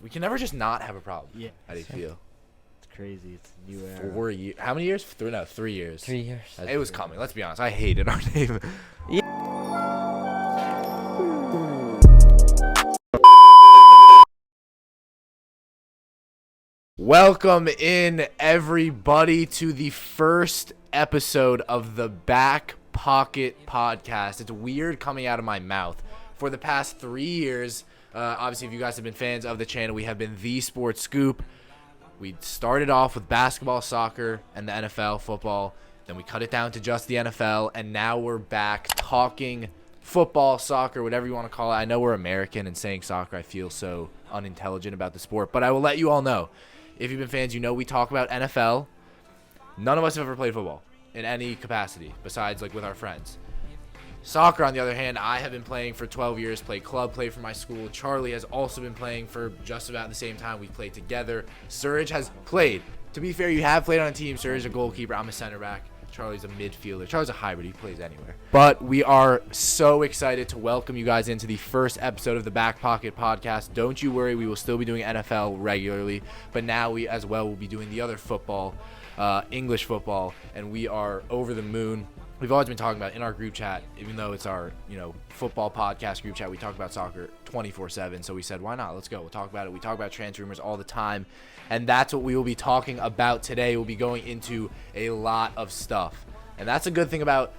we can never just not have a problem. Yeah. How do you feel? It's crazy. It's a new era. 4 years. How many years? 3 years. 3 years. It was coming. Let's be honest. I hated our name. Welcome in, everybody, to the first episode of the Back Pocket Podcast. It's weird coming out of my mouth. For the past 3 years, obviously, if you guys have been fans of the channel, we have been The Sports Scoop. We started off with basketball, soccer, and the NFL, football. Then we cut it down to just the NFL, and now we're back talking football, soccer, whatever you want to call it. I know we're American, and saying soccer, I feel so unintelligent about the sport, but I will let you all know. If you've been fans, you know we talk about NFL. None of us have ever played football in any capacity besides like with our friends. Soccer, on the other hand, I have been playing for 12 years, played club, played for my school. Charlie has also been playing for just about the same time. We've played together. Surge has played. To be fair, you have played on a team. Surge is a goalkeeper. I'm a center back. Charlie's a midfielder. Charlie's a hybrid. He plays anywhere. But we are so excited to welcome you guys into the first episode of the Back Pocket Podcast. Don't you worry. We will still be doing NFL regularly. But now we as well will be doing the other football, English football. And we are over the moon. We've always been talking about in our group chat, even though it's our, football podcast group chat, we talk about soccer 24/7. So we said, why not? Let's go. We'll talk about it. We talk about transfer rumors all the time. And that's what we will be talking about today. We'll be going into a lot of stuff. And that's a good thing about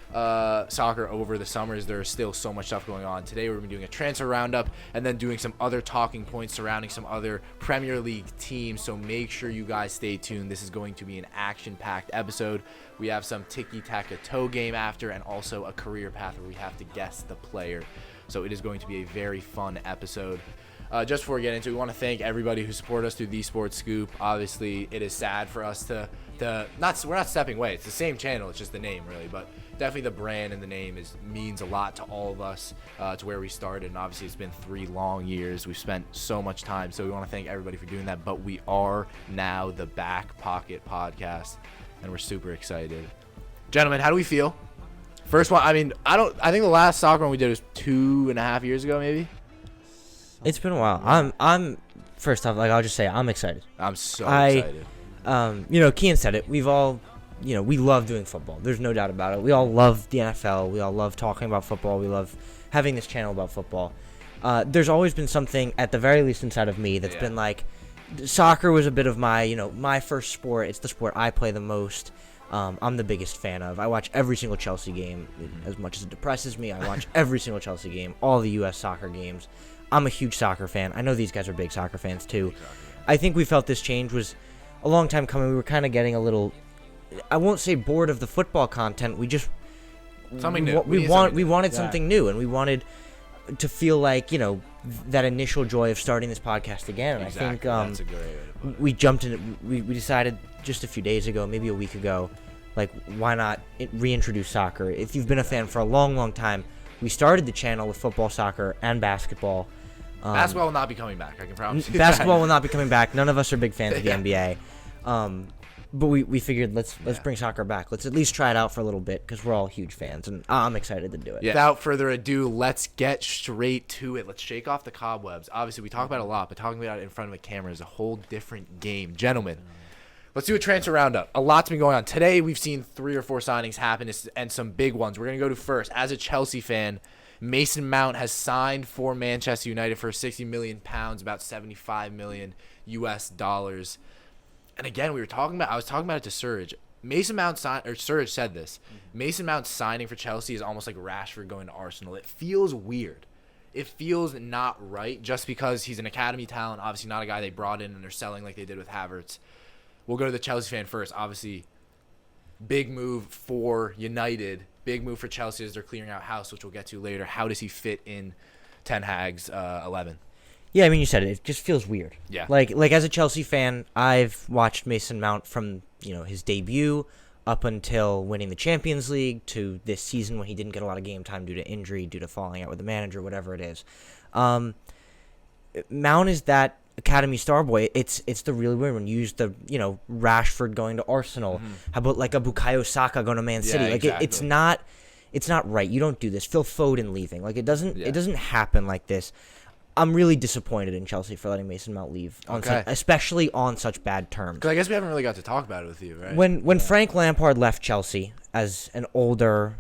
soccer over the summers. There's still so much stuff going on. Today we're going to be doing a transfer roundup and then doing some other talking points surrounding some other Premier League teams. So make sure you guys stay tuned. This is going to be an action-packed episode. We have some tiki-taka-toe game after and also a career path where we have to guess the player. So it is going to be a very fun episode. Just before we get into it, we want to thank everybody who supported us through The Sports Scoop. Obviously, it is sad for us we're not stepping away. It's the same channel. It's just the name, really. But definitely the brand and the name means a lot to all of us, to where we started. And obviously, it's been 3 long years. We've spent so much time. So we want to thank everybody for doing that. But we are now the Back Pocket Podcast, and we're super excited. Gentlemen, how do we feel? First one, I think the last soccer one we did was 2.5 years ago, maybe. It's been a while. I'm first off, I'll just say I'm excited. I'm so excited. Kian said it. We've all, we love doing football. There's no doubt about it. We all love the NFL. We all love talking about football. We love having this channel about football. There's always been something, at the very least inside of me, that's been like, soccer was a bit of my, my first sport. It's the sport I play the most. I'm the biggest fan of. I watch every single Chelsea game. As much as it depresses me, I watch every single Chelsea game, all the U.S. soccer games. I'm a huge soccer fan. I know these guys are big soccer fans too. I think we felt this change was a long time coming. We were kind of getting a little, I won't say bored of the football content. We just something new. We wanted something new, and we wanted to feel like that initial joy of starting this podcast again. And exactly. I think that's a great way to put it. we jumped in. We decided just a few days ago, maybe a week ago, like why not reintroduce soccer? If you've been a fan for a long, long time, we started the channel with football, soccer, and basketball. Basketball will not be coming back. I can promise you. Basketball will not be coming back. None of us are big fans of the NBA. But we figured let's bring soccer back. Let's at least try it out for a little bit because we're all huge fans, and I'm excited to do it. Yeah. Without further ado, let's get straight to it. Let's shake off the cobwebs. Obviously, we talk about it a lot, but talking about it in front of a camera is a whole different game. Gentlemen, let's do a transfer roundup. A lot's been going on. Today, we've seen 3 or 4 signings happen and some big ones. We're going to go to first. As a Chelsea fan, Mason Mount has signed for Manchester United for £60 million, about $75 million US dollars. And again, I was talking about it to Surge. Surge said this. Mason Mount signing for Chelsea is almost like Rashford going to Arsenal. It feels weird. It feels not right just because he's an academy talent, obviously not a guy they brought in and they're selling like they did with Havertz. We'll go to the Chelsea fan first. Obviously, big move for United. Big move for Chelsea as they're clearing out house, which we'll get to later. How does he fit in Ten Hag's 11? Yeah, I mean, you said it. It just feels weird. Yeah. Like as a Chelsea fan, I've watched Mason Mount from his debut up until winning the Champions League to this season when he didn't get a lot of game time due to injury, due to falling out with the manager, whatever it is. Mount is that academy star boy. It's the really weird one. You use the Rashford going to Arsenal. Mm-hmm. How about like a Bukayo Saka going to Man City? Yeah, like exactly. It's not right. You don't do this. Phil Foden leaving. Like it doesn't happen like this. I'm really disappointed in Chelsea for letting Mason Mount leave, especially on such bad terms. Because I guess we haven't really got to talk about it with you, right? When Frank Lampard left Chelsea as an older,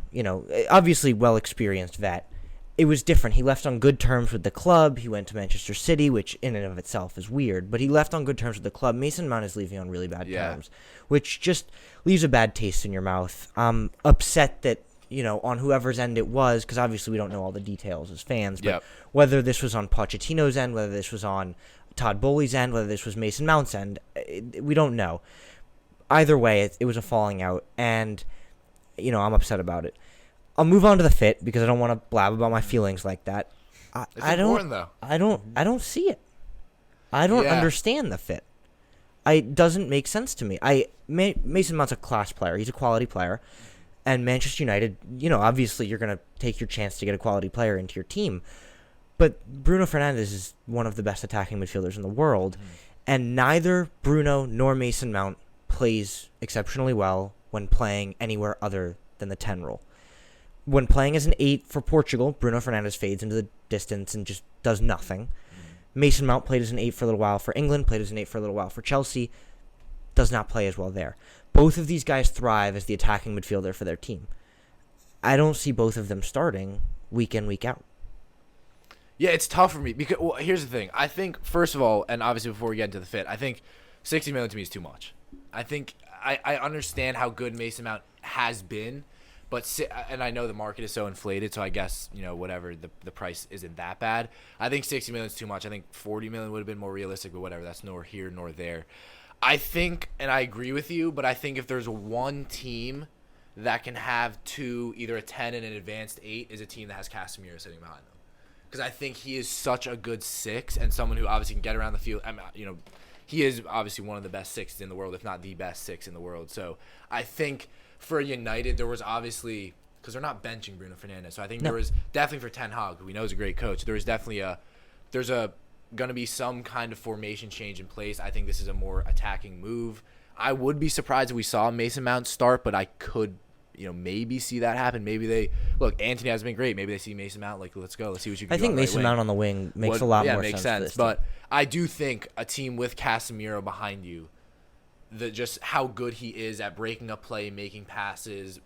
obviously well-experienced vet, it was different. He left on good terms with the club. He went to Manchester City, which in and of itself is weird, but he left on good terms with the club. Mason Mount is leaving on really bad terms, which just leaves a bad taste in your mouth. I'm upset that, on whoever's end it was, because obviously we don't know all the details as fans, but whether this was on Pochettino's end, whether this was on Todd Bowley's end, whether this was Mason Mount's end, we don't know. Either way, it was a falling out, and, I'm upset about it. I'll move on to the fit because I don't want to blab about my feelings like that. I don't see it. I don't understand the fit. It doesn't make sense to me. Mason Mount's a class player. He's a quality player. And Manchester United, obviously you're going to take your chance to get a quality player into your team. But Bruno Fernandes is one of the best attacking midfielders in the world. And neither Bruno nor Mason Mount plays exceptionally well when playing anywhere other than the 10 role. When playing as an 8 for Portugal, Bruno Fernandes fades into the distance and just does nothing. Mason Mount played as an 8 for a little while for England, played as an 8 for a little while for Chelsea, does not play as well there. Both of these guys thrive as the attacking midfielder for their team. I don't see both of them starting week in, week out. Yeah, it's tough for me because here's the thing. I think, first of all, and obviously before we get into the fit, I think 60 million to me is too much. I think I understand how good Mason Mount has been, and I know the market is so inflated, so I guess, whatever, the price isn't that bad. I think 60 million is too much. I think 40 million would have been more realistic, but whatever, that's nor here nor there. I think, and I agree with you, but I think if there's one team that can have either a 10 and an advanced 8, is a team that has Casemiro sitting behind them. Because I think he is such a good 6 and someone who obviously can get around the field. He is obviously one of the best 6s in the world, if not the best 6 in the world. So I think for United, there was obviously, because they're not benching Bruno Fernandes, so I think there was definitely for Ten Hag, who we know is a great coach, there was definitely going to be some kind of formation change in place. I think this is a more attacking move. I would be surprised if we saw Mason Mount start, but I could, maybe see that happen. Maybe Antony has been great. Maybe they see Mason Mount, let's go. Let's see what you can do. I think Mason Mount on the wing makes a lot more sense. Yeah, makes sense. But I do think a team with Casemiro behind you, just how good he is at breaking up play, making passes,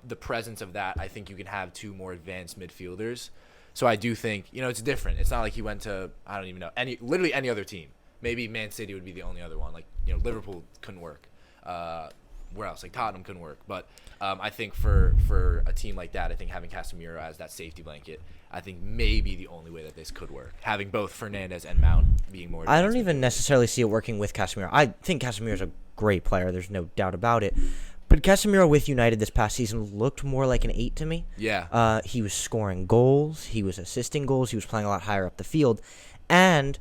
the presence of that, I think you can have 2 more advanced midfielders. So I do think, it's different. It's not like he went to, I don't even know, literally any other team. Maybe Man City would be the only other one. Liverpool couldn't work. Where else? Tottenham couldn't work. But I think for a team like that, I think having Casemiro as that safety blanket, I think maybe the only way that this could work. Having both Fernandes and Mount being more. I don't even necessarily see it working with Casemiro. I think Casemiro's a great player. There's no doubt about it. But Casemiro with United this past season looked more like an 8 to me. Yeah. He was scoring goals. He was assisting goals. He was playing a lot higher up the field. And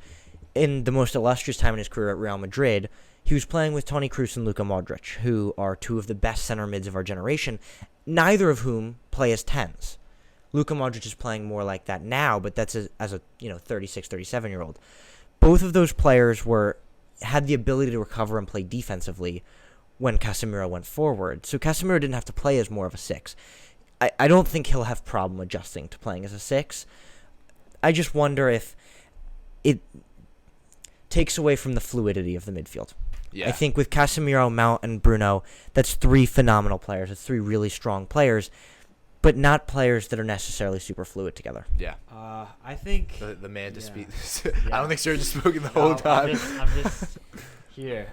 in the most illustrious time in his career at Real Madrid, he was playing with Toni Kroos and Luka Modric, who are 2 of the best center mids of our generation, neither of whom play as 10s. Luka Modric is playing more like that now, but that's as a 36, 37-year-old. Both of those players had the ability to recover and play defensively when Casemiro went forward. So Casemiro didn't have to play as more of a 6. I don't think he'll have problem adjusting to playing as a 6. I just wonder if it takes away from the fluidity of the midfield. Yeah. I think with Casemiro, Mount, and Bruno, that's 3 phenomenal players. It's 3 really strong players, but not players that are necessarily super fluid together. Yeah. I think the man to speak. I don't think Serge has spoken the whole time. I'm just here.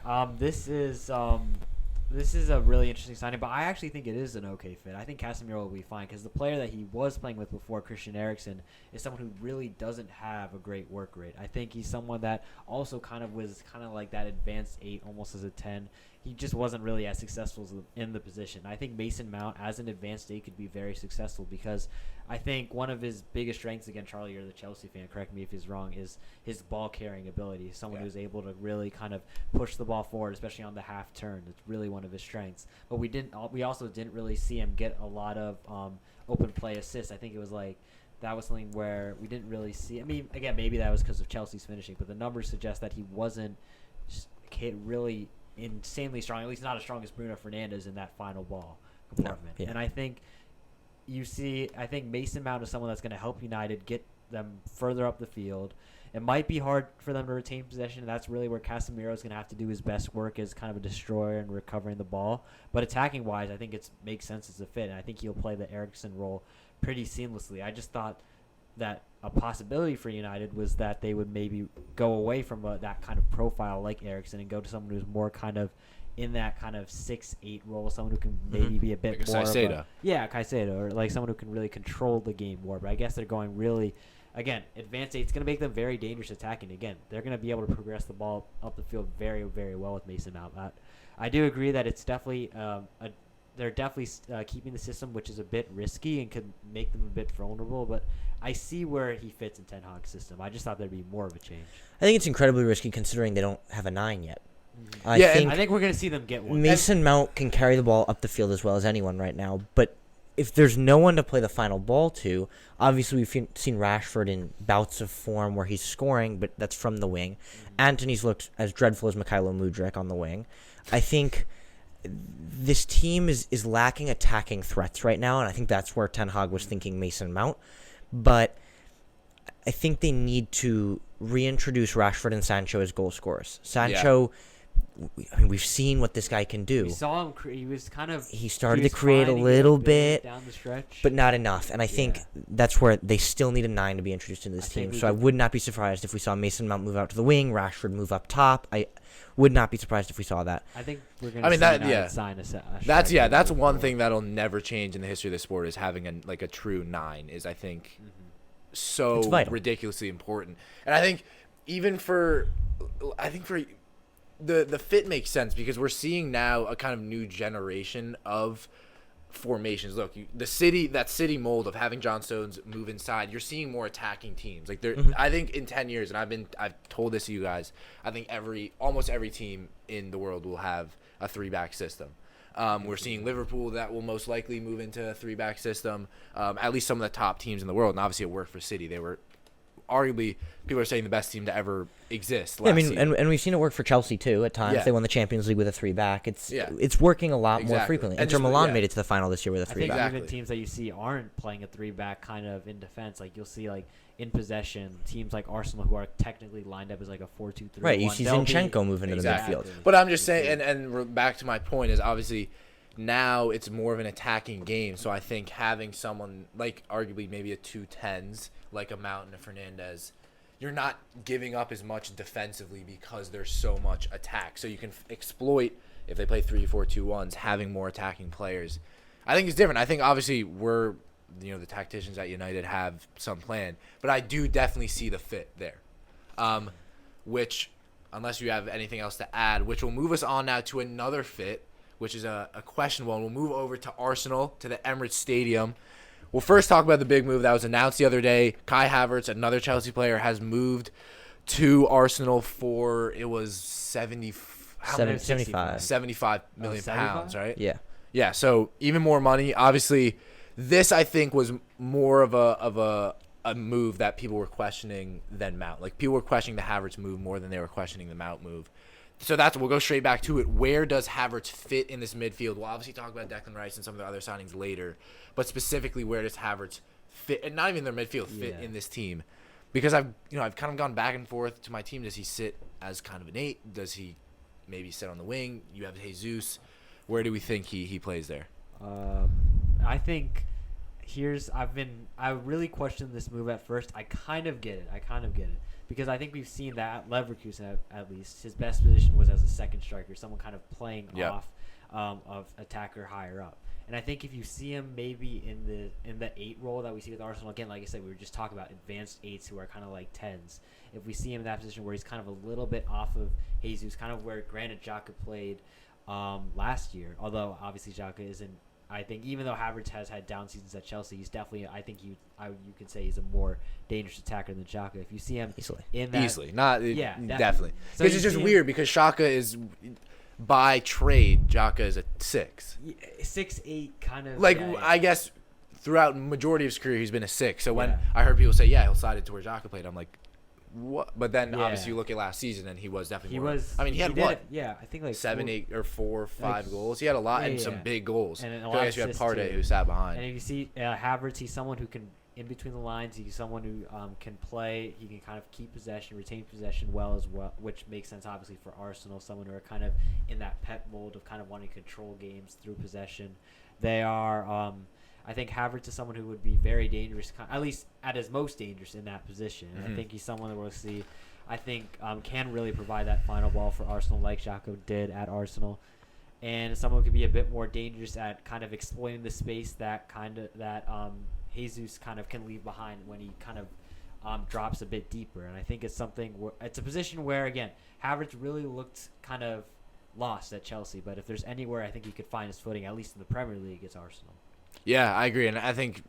This is a really interesting signing, but I actually think it is an okay fit. I think Casemiro will be fine because the player that he was playing with before, Christian Eriksen, is someone who really doesn't have a great work rate. I think he's someone that also was like that advanced 8, almost as a 10. He just wasn't really as successful in the position. I think Mason Mount, as an advanced 8, could be very successful because I think one of his biggest strengths, again, Charlie, you're the Chelsea fan, correct me if he's wrong, is his ball-carrying ability. Someone who's able to really kind of push the ball forward, especially on the half turn. It's really one of his strengths. But we also didn't really see him get a lot of open play assists. I think it was that was something where we didn't really see. I mean, again, maybe that was because of Chelsea's finishing, but the numbers suggest that he wasn't really insanely strong, at least not as strong as Bruno Fernandes in that final ball compartment. No, yeah. And I think Mason Mount is someone that's going to help United get them further up the field. It might be hard for them to retain possession. That's really where Casemiro is going to have to do his best work as kind of a destroyer and recovering the ball. But attacking-wise, I think it makes sense as a fit, and I think he'll play the Eriksen role pretty seamlessly. I just thought that a possibility for United was that they would maybe go away from that kind of profile like Eriksen and go to someone who's more kind of in that kind of 6-8 role, someone who can maybe be a bit like more Caicedo. Caicedo, or like someone who can really control the game more. But I guess they're going really, again, advanced 8. It's going to make them very dangerous attacking. Again, they're going to be able to progress the ball up the field very, very well with Mason Mount. I do agree that it's definitely they're definitely keeping the system, which is a bit risky and could make them a bit vulnerable. But I see where he fits in Ten Hag's system. I just thought there'd be more of a change. I think it's incredibly risky considering they don't have a 9 yet. I think we're going to see them get one. Mason Mount can carry the ball up the field as well as anyone right now, but if there's no one to play the final ball to, obviously we've seen Rashford in bouts of form where he's scoring, but that's from the wing. Antony's looked as dreadful as Mykhailo Mudryk on the wing. I think this team is lacking attacking threats right now, and I think that's where Ten Hag was thinking Mason Mount. But I think they need to reintroduce Rashford and Sancho as goal scorers. Sancho, I mean, we've seen what this guy can do. We saw him. He was kind of. He started to create a little bit down the stretch, but not enough. And I think that's where they still need a 9 to be introduced into this team. So I would not be surprised if we saw Mason Mount move out to the wing, Rashford move up top. I would not be surprised if we saw that. I think we're going to sign a That's one thing that'll never change in the history of the sport is having a true 9 is I think so ridiculously important. And I think even for the fit makes sense because we're seeing now a kind of new generation of formations. Look, that city mold of having John Stones move inside, you're seeing more attacking teams. Like I think in 10 years, and I've told this to you guys, I think almost every team in the world will have a 3-back system. We're seeing Liverpool that will most likely move into a 3-back system. At least some of the top teams in the world, and obviously it worked for City. They were arguably, people are saying, the best team to ever exist. I mean, and we've seen it work for Chelsea too at times. They won the Champions League with a 3-back. It's working a lot more frequently. Inter Milan made it to the final this year with a 3-back. I think even teams that you see aren't playing a 3-back kind of in defense. Like you'll see like in possession, teams like Arsenal who are technically lined up as like a 4-2-3. Right, you see Zinchenko moving into the midfield. But I'm just saying, and back to my point is obviously now it's more of an attacking game. So I think having someone like arguably maybe a 2-10s like a Mount and a Fernandez, you're not giving up as much defensively because there's so much attack. So you can exploit, if they play 3-4-2-1s, having more attacking players. I think it's different. I think obviously the tacticians at United have some plan, but I do definitely see the fit there. Which, unless you have anything else to add, which will move us on now to another fit, which is a questionable one. We'll move over to Arsenal, to the Emirates Stadium. We'll first talk about the big move that was announced the other day. Kai Havertz, another Chelsea player, has moved to Arsenal for, it was 75 million pounds, right? Yeah. Yeah, so even more money. Obviously, this I think was more of a move that people were questioning than Mount. Like people were questioning the Havertz move more than they were questioning the Mount move. So we'll go straight back to it. Where does Havertz fit in this midfield? We'll obviously talk about Declan Rice and some of the other signings later, but specifically, where does Havertz fit, and not even their midfield, fit in this team? Because I've kind of gone back and forth to my team. Does he sit as kind of an 8? Does he maybe sit on the wing? You have Jesus. Where do we think he plays there? I think I really questioned this move at first. I kind of get it. Because I think we've seen that at Leverkusen, at least, his best position was as a second striker, someone kind of playing off of attacker higher up. And I think if you see him maybe in the 8 role that we see with Arsenal, again, like I said, we were just talking about advanced 8s who are kind of like 10s. If we see him in that position where he's kind of a little bit off of Jesus, kind of where Granit Xhaka played last year, although obviously Xhaka isn't. I think even though Havertz has had down seasons at Chelsea, he's definitely, I think you can say he's a more dangerous attacker than Xhaka. If you see him definitely. Because it's just weird because Xhaka is, by trade, Xhaka is a 6. 6'8", kind of. I guess throughout majority of his career he's been a 6. So when I heard people say, he'll slide it to where Xhaka played, I'm like, what? But then obviously you look at last season and he was definitely more. I mean, he had what? Yeah, I think like 7, 8, or 4, 5 goals. He had a lot and some big goals. And I guess you had Partey who sat behind. And if you see Havertz, he's someone who can in between the lines. He's someone who can play. He can kind of keep possession, retain possession well, which makes sense obviously for Arsenal. Someone who are kind of in that Pep mold of kind of wanting to control games through possession. They are. I think Havertz is someone who would be very dangerous, at least at his most dangerous in that position. And I think he's someone that we'll see. I think can really provide that final ball for Arsenal, like Xhaka did at Arsenal. And someone who could be a bit more dangerous at kind of exploiting the space that Jesus kind of can leave behind when he kind of drops a bit deeper. And I think it's it's a position where, again, Havertz really looked kind of lost at Chelsea. But if there's anywhere I think he could find his footing, at least in the Premier League, it's Arsenal. Yeah, I agree. And I think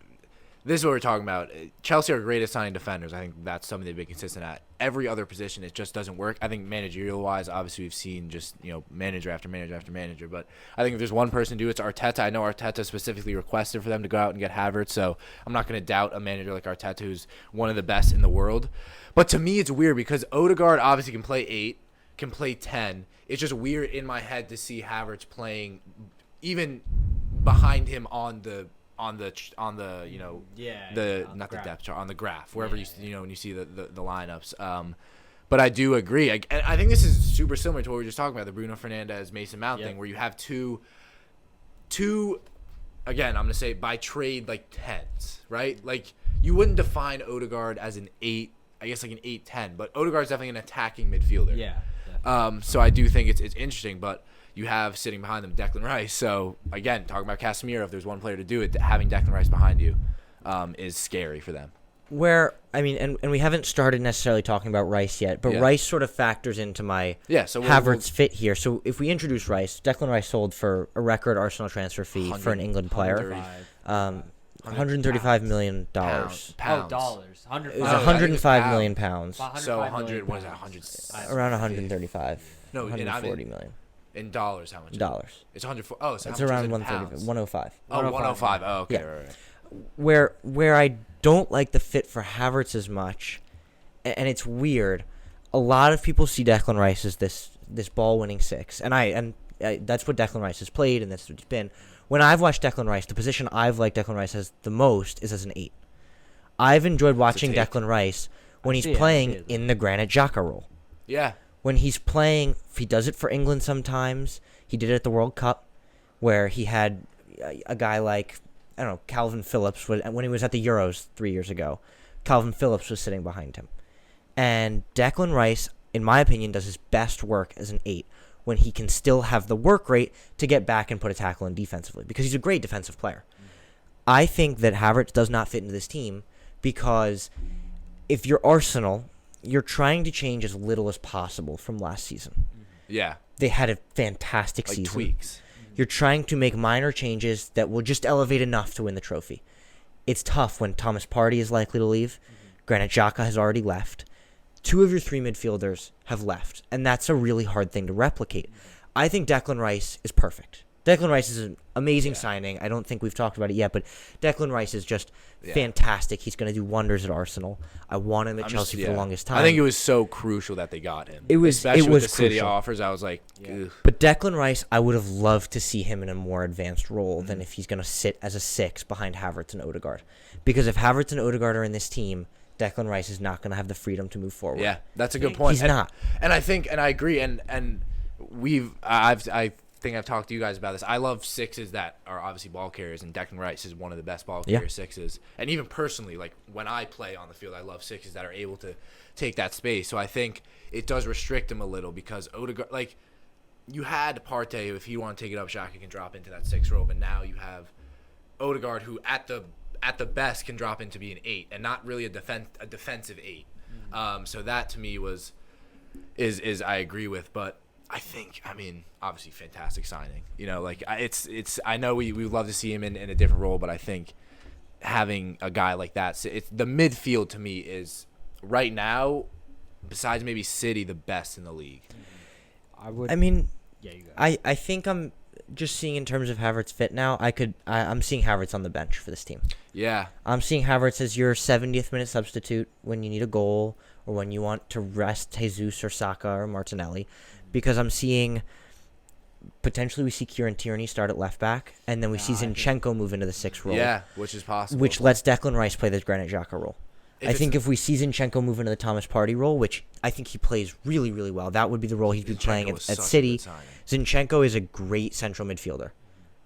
this is what we're talking about. Chelsea are great at signing defenders. I think that's something they've been consistent at. Every other position, it just doesn't work. I think managerial-wise, obviously we've seen just, manager after manager after manager. But I think if there's one person to do it, it's Arteta. I know Arteta specifically requested for them to go out and get Havertz, so I'm not going to doubt a manager like Arteta, who's one of the best in the world. But to me, it's weird because Odegaard obviously can play 8, can play 10. It's just weird in my head to see Havertz playing even behind him on the depth chart, on the graph, wherever when you see the lineups. But I do agree. And I think this is super similar to what we were just talking about, the Bruno Fernandes, Mason Mount thing, where you have two again, I'm going to say by trade, like 10s, right? Like you wouldn't define Odegaard as an 8, I guess like an 8-10, but Odegaard's definitely an attacking midfielder. Yeah. So I do think it's interesting, but you have sitting behind them Declan Rice. So, again, talking about Casemiro, if there's one player to do it, having Declan Rice behind you is scary for them. And we haven't started necessarily talking about Rice yet, but Rice sort of factors into my Havertz fit here. So if we introduce Rice, Declan Rice sold for a record Arsenal transfer fee for an England player. $135 million. Pounds. Oh, dollars. It was 105 million pounds. So 100, what is that, 100? Around 135. No, 140 million. In dollars, how much? Dollars. It's 104. Oh, so it's how much around is it in 130, pounds? 105. Oh, 105. Oh, okay. Yeah. Right. Where I don't like the fit for Havertz as much, and it's weird. A lot of people see Declan Rice as this ball-winning 6, and that's what Declan Rice has played, and that's what he's been. When I've watched Declan Rice, the position I've liked Declan Rice as the most is as an 8. I've enjoyed watching Declan Rice when he's playing in the Granit Xhaka role. Yeah. When he's playing, he does it for England sometimes. He did it at the World Cup, where he had a guy like, I don't know, Calvin Phillips. When he was at the Euros 3 years ago, Calvin Phillips was sitting behind him. And Declan Rice, in my opinion, does his best work as an 8 when he can still have the work rate to get back and put a tackle in defensively, because he's a great defensive player. I think that Havertz does not fit into this team because if you're Arsenal, you're trying to change as little as possible from last season. Yeah. They had a fantastic season. Tweaks. You're trying to make minor changes that will just elevate enough to win the trophy. It's tough when Thomas Partey is likely to leave. Granit Xhaka has already left. 2 of your 3 midfielders have left, and that's a really hard thing to replicate. I think Declan Rice is perfect. Declan Rice is an amazing signing. I don't think we've talked about it yet, but Declan Rice is just fantastic. He's going to do wonders at Arsenal. I want him at Chelsea for the longest time. I think it was so crucial that they got him. Especially with the City crucial. offers, I was like, ugh. But Declan Rice, I would have loved to see him in a more advanced role than if he's going to sit as a 6 behind Havertz and Odegaard. Because if Havertz and Odegaard are in this team, Declan Rice is not going to have the freedom to move forward. Yeah, that's a good point. He's not. And I think, and I agree, and I think I've talked to you guys about this. I love 6s that are obviously ball carriers, and Declan Rice is one of the best ball carrier 6s. And even personally, like when I play on the field, I love 6s that are able to take that space. So I think it does restrict him a little because Odegaard, like you had Partey, who if he want to take it up, Xhaka can drop into that 6 role, but now you have Odegaard, who at the best can drop into be an 8 and not really a defensive 8. So that to me is I agree with, but I think, obviously fantastic signing. I know we love to see him in a different role, but I think having a guy like that, the midfield to me is right now, besides maybe City, the best in the league. I think I'm just seeing in terms of Havertz fit now. I'm seeing Havertz on the bench for this team. Yeah. I'm seeing Havertz as your 70th minute substitute when you need a goal or when you want to rest Jesus or Saka or Martinelli, because I'm seeing potentially we see Kieran Tierney start at left back, and then we see Zinchenko move into the 6 role. Yeah, which is possible. Which lets Declan Rice play the Granit Xhaka role. I think if we see Zinchenko move into the Thomas Partey role, which I think he plays really, really well, that would be the role he'd be playing at City. Zinchenko is a great central midfielder.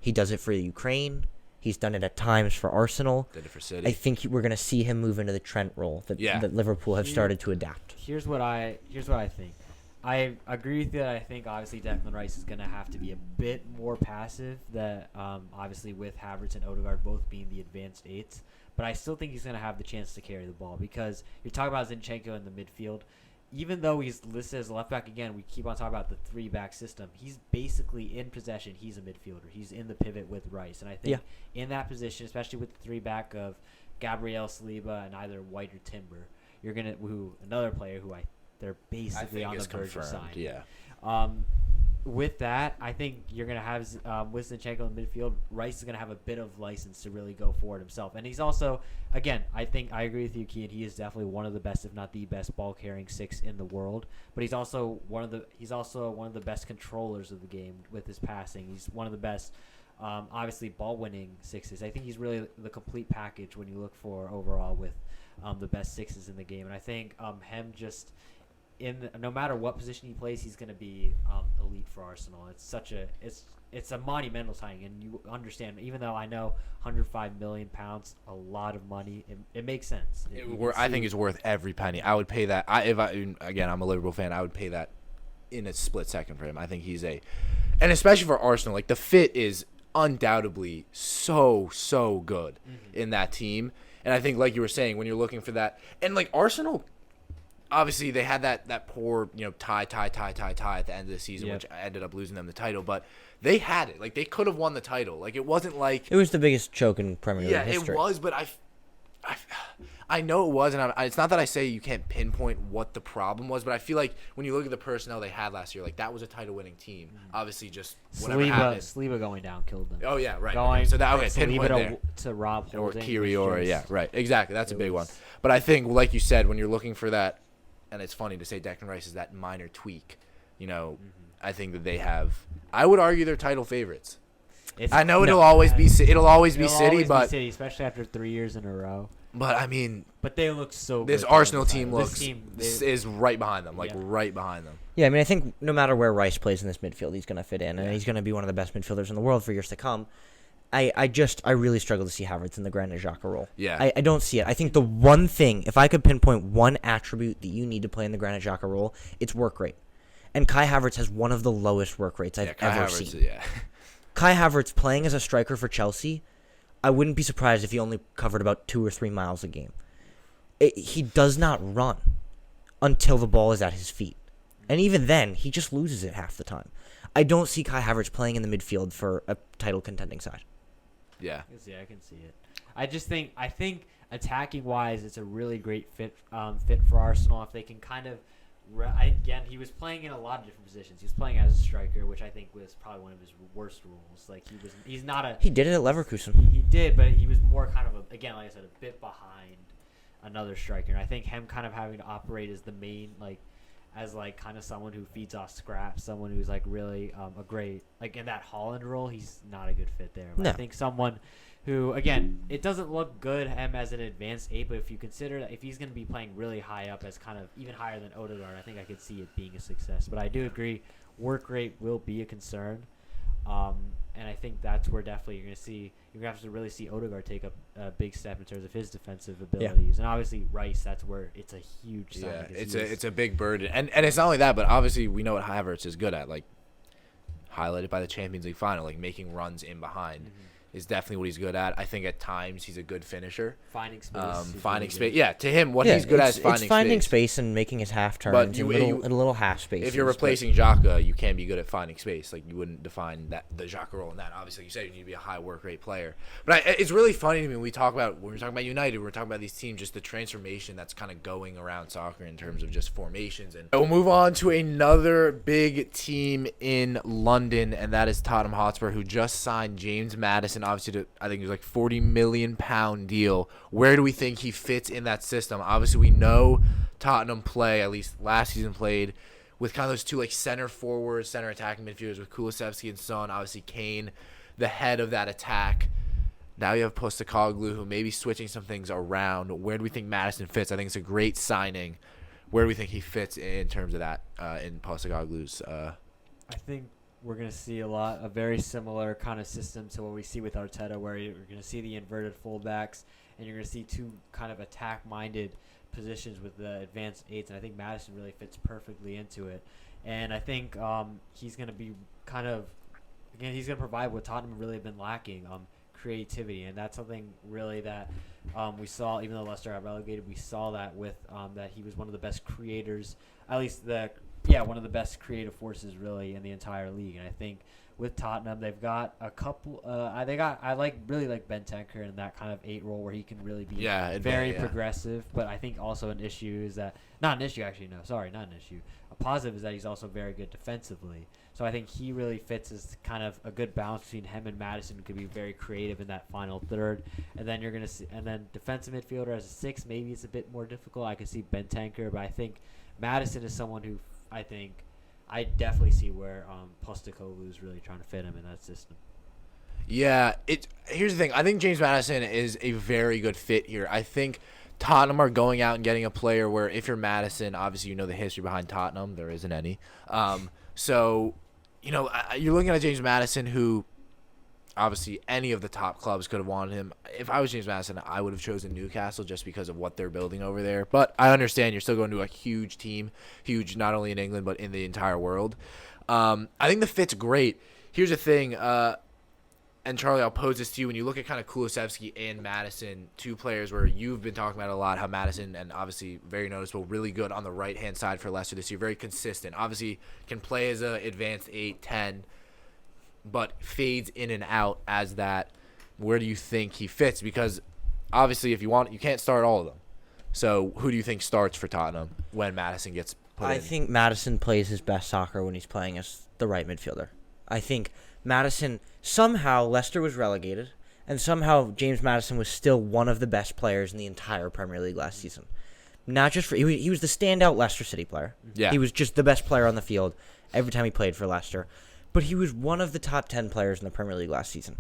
He does it for Ukraine. He's done it at times for Arsenal. Did it for City. I think we're going to see him move into the Trent role that Liverpool have started to adapt. Here's what I think. I agree with you that I think obviously Declan Rice is going to have to be a bit more passive. That obviously with Havertz and Odegaard both being the advanced 8s. But I still think he's going to have the chance to carry the ball because you're talking about Zinchenko in the midfield. Even though he's listed as a left back, again, we keep on talking about the 3-back system. He's basically in possession. He's a midfielder. He's in the pivot with Rice. And I think in that position, especially with the 3-back of Gabriel, Saliba, and either White or Timber, you're going to another player who they're basically on the verge of signing. Yeah. With that, I think you're going to have with Zinchenko in the midfield, Rice is going to have a bit of license to really go forward himself. And he's also, again, I agree with you, Kean. He is definitely one of the best, if not the best, ball-carrying 6 in the world. But he's also one of the best controllers of the game with his passing. He's one of the best, obviously, ball-winning 6s. I think he's really the complete package when you look for overall with the best 6s in the game. And I think him just – no matter what position he plays, he's going to be elite for Arsenal. It's a monumental signing, and you understand. Even though I know 105 million pounds, a lot of money, it makes sense. I think it's worth every penny. I would pay that. Again, I'm a Liverpool fan. I would pay that in a split second for him. I think and especially for Arsenal, like the fit is undoubtedly so good in that team. And I think, like you were saying, when you're looking for that, and like Arsenal. Obviously, they had that poor, tie at the end of the season, which ended up losing them the title. But they had it. Like, they could have won the title. Like, it wasn't like... It was the biggest choke in Premier League history. Yeah, it was, but I know it was, and it's not that I say you can't pinpoint what the problem was, but I feel like when you look at the personnel they had last year, like, that was a title-winning team. Obviously, just whatever happened. Saliba going down killed them. Oh, yeah, right. Pinpoint there. To Rob Holding. Or Kiriora, yeah, right. Exactly, that's a big one. But I think, like you said, when you're looking for that, and it's funny to say Declan Rice is that minor tweak. I think that they have. I would argue they're title favorites. I know it'll always be City, but City, especially after 3 years in a row. But I mean, they look so good. This Arsenal team is right behind them, right behind them. Yeah, I mean, I think no matter where Rice plays in this midfield, he's going to fit in, and he's going to be one of the best midfielders in the world for years to come. I really struggle to see Havertz in the Granit Xhaka role. Yeah. I don't see it. I think the one thing, if I could pinpoint one attribute that you need to play in the Granit Xhaka role, it's work rate. And Kai Havertz has one of the lowest work rates I've ever seen. Yeah. Kai Havertz playing as a striker for Chelsea, I wouldn't be surprised if he only covered about 2 or 3 miles a game. He does not run until the ball is at his feet. And even then, he just loses it half the time. I don't see Kai Havertz playing in the midfield for a title contending side. Yeah. I can see it. I think attacking wise, it's a really great fit for Arsenal if they can kind of. Again, he was playing in a lot of different positions. He was playing as a striker, which I think was probably one of his worst roles. Like he's not a. He did it at Leverkusen. He did, but he was more kind of again, like I said, a bit behind another striker. And I think him kind of having to operate as the main as kind of someone who feeds off scraps, someone who's really a great in that Holland role, he's not a good fit there. But no. I think someone who, again, it doesn't look good him as an advanced 8, but if you consider that if he's going to be playing really high up as kind of even higher than Odegaard, I think I could see it being a success. But I do agree, work rate will be a concern. And I think that's where definitely you're going to have to really see Odegaard take a big step in terms of his defensive abilities. And obviously Rice, that's where it's a huge sign. Yeah, it's a big burden. And it's not only that, but obviously we know what Havertz is good at, highlighted by the Champions League final, making runs in behind. Is definitely what he's good at. I think at times he's a good finisher. Finding space. Finding space. Yeah, to him, he's good at is finding space and making his half turns in little half spaces. If you're replacing Xhaka, you can't be good at finding space. You wouldn't define the Xhaka role in that. Obviously, you said you need to be a high work rate player. But it's really funny to me when we're talking about United, we're talking about these teams, just the transformation that's kind of going around soccer in terms of just formations. And we'll move on to another big team in London, and that is Tottenham Hotspur, who just signed James Maddison. Obviously, I think it was £40 million deal. Where do we think he fits in that system? Obviously, we know Tottenham play, at least last season played with kind of those two like center forwards, center attacking midfielders with Kulusevski and Son, obviously Kane, the head of that attack. Now you have Postecoglou, who may be switching some things around. Where do we think Maddison fits? I think it's a great signing. Where do we think he fits in terms of that in Postecoglou's? I think we're going to see a very similar kind of system to what we see with Arteta, where you're going to see the inverted fullbacks, and you're going to see two kind of attack-minded positions with the advanced eights, and I think Maddison really fits perfectly into it. And I think he's going to be he's going to provide what Tottenham really have been lacking, creativity, and that's something really that we saw. Even though Leicester got relegated, we saw that with that he was one of the best creators, at least one of the best creative forces really in the entire league. And I think with Tottenham, they've got a couple. I really like Bentancur in that kind of 8 role where he can really be very progressive. But I think also an issue is that not an issue actually. No, sorry, not an issue. A positive is that he's also very good defensively. So I think he really fits as kind of a good balance between him and Maddison. Could be very creative in that final third, and then you're gonna see, and then defensive midfielder as a 6, maybe it's a bit more difficult. I could see Bentancur, but I think Maddison is someone who I definitely see where Postecoglou is really trying to fit him in that system. Yeah, here's the thing. I think James Maddison is a very good fit here. I think Tottenham are going out and getting a player where if you're Maddison, obviously you know the history behind Tottenham. There isn't any. So, you're looking at James Maddison, who obviously any of the top clubs could have wanted him. If I was James Maddison, I would have chosen Newcastle just because of what they're building over there. But I understand you're still going to a huge team, huge not only in England but in the entire world. I think the fit's great. Here's the thing, and Charlie, I'll pose this to you. When you look at kind of Kulusevski and Maddison, two players where you've been talking about a lot, how Maddison, and obviously very noticeable, really good on the right-hand side for Leicester this year, very consistent. Obviously can play as an advanced 8-10, but fades in and out as that. Where do you think he fits? Because obviously if you want, you can't start all of them. So who do you think starts for Tottenham when Maddison gets put in? I think Maddison plays his best soccer when he's playing as the right midfielder. I think Maddison, somehow Leicester was relegated, and somehow James Maddison was still one of the best players in the entire Premier League last season. Not just for he was the standout Leicester City player. Yeah. He was just the best player on the field every time he played for Leicester. But he was one of the top 10 players in the Premier League last season.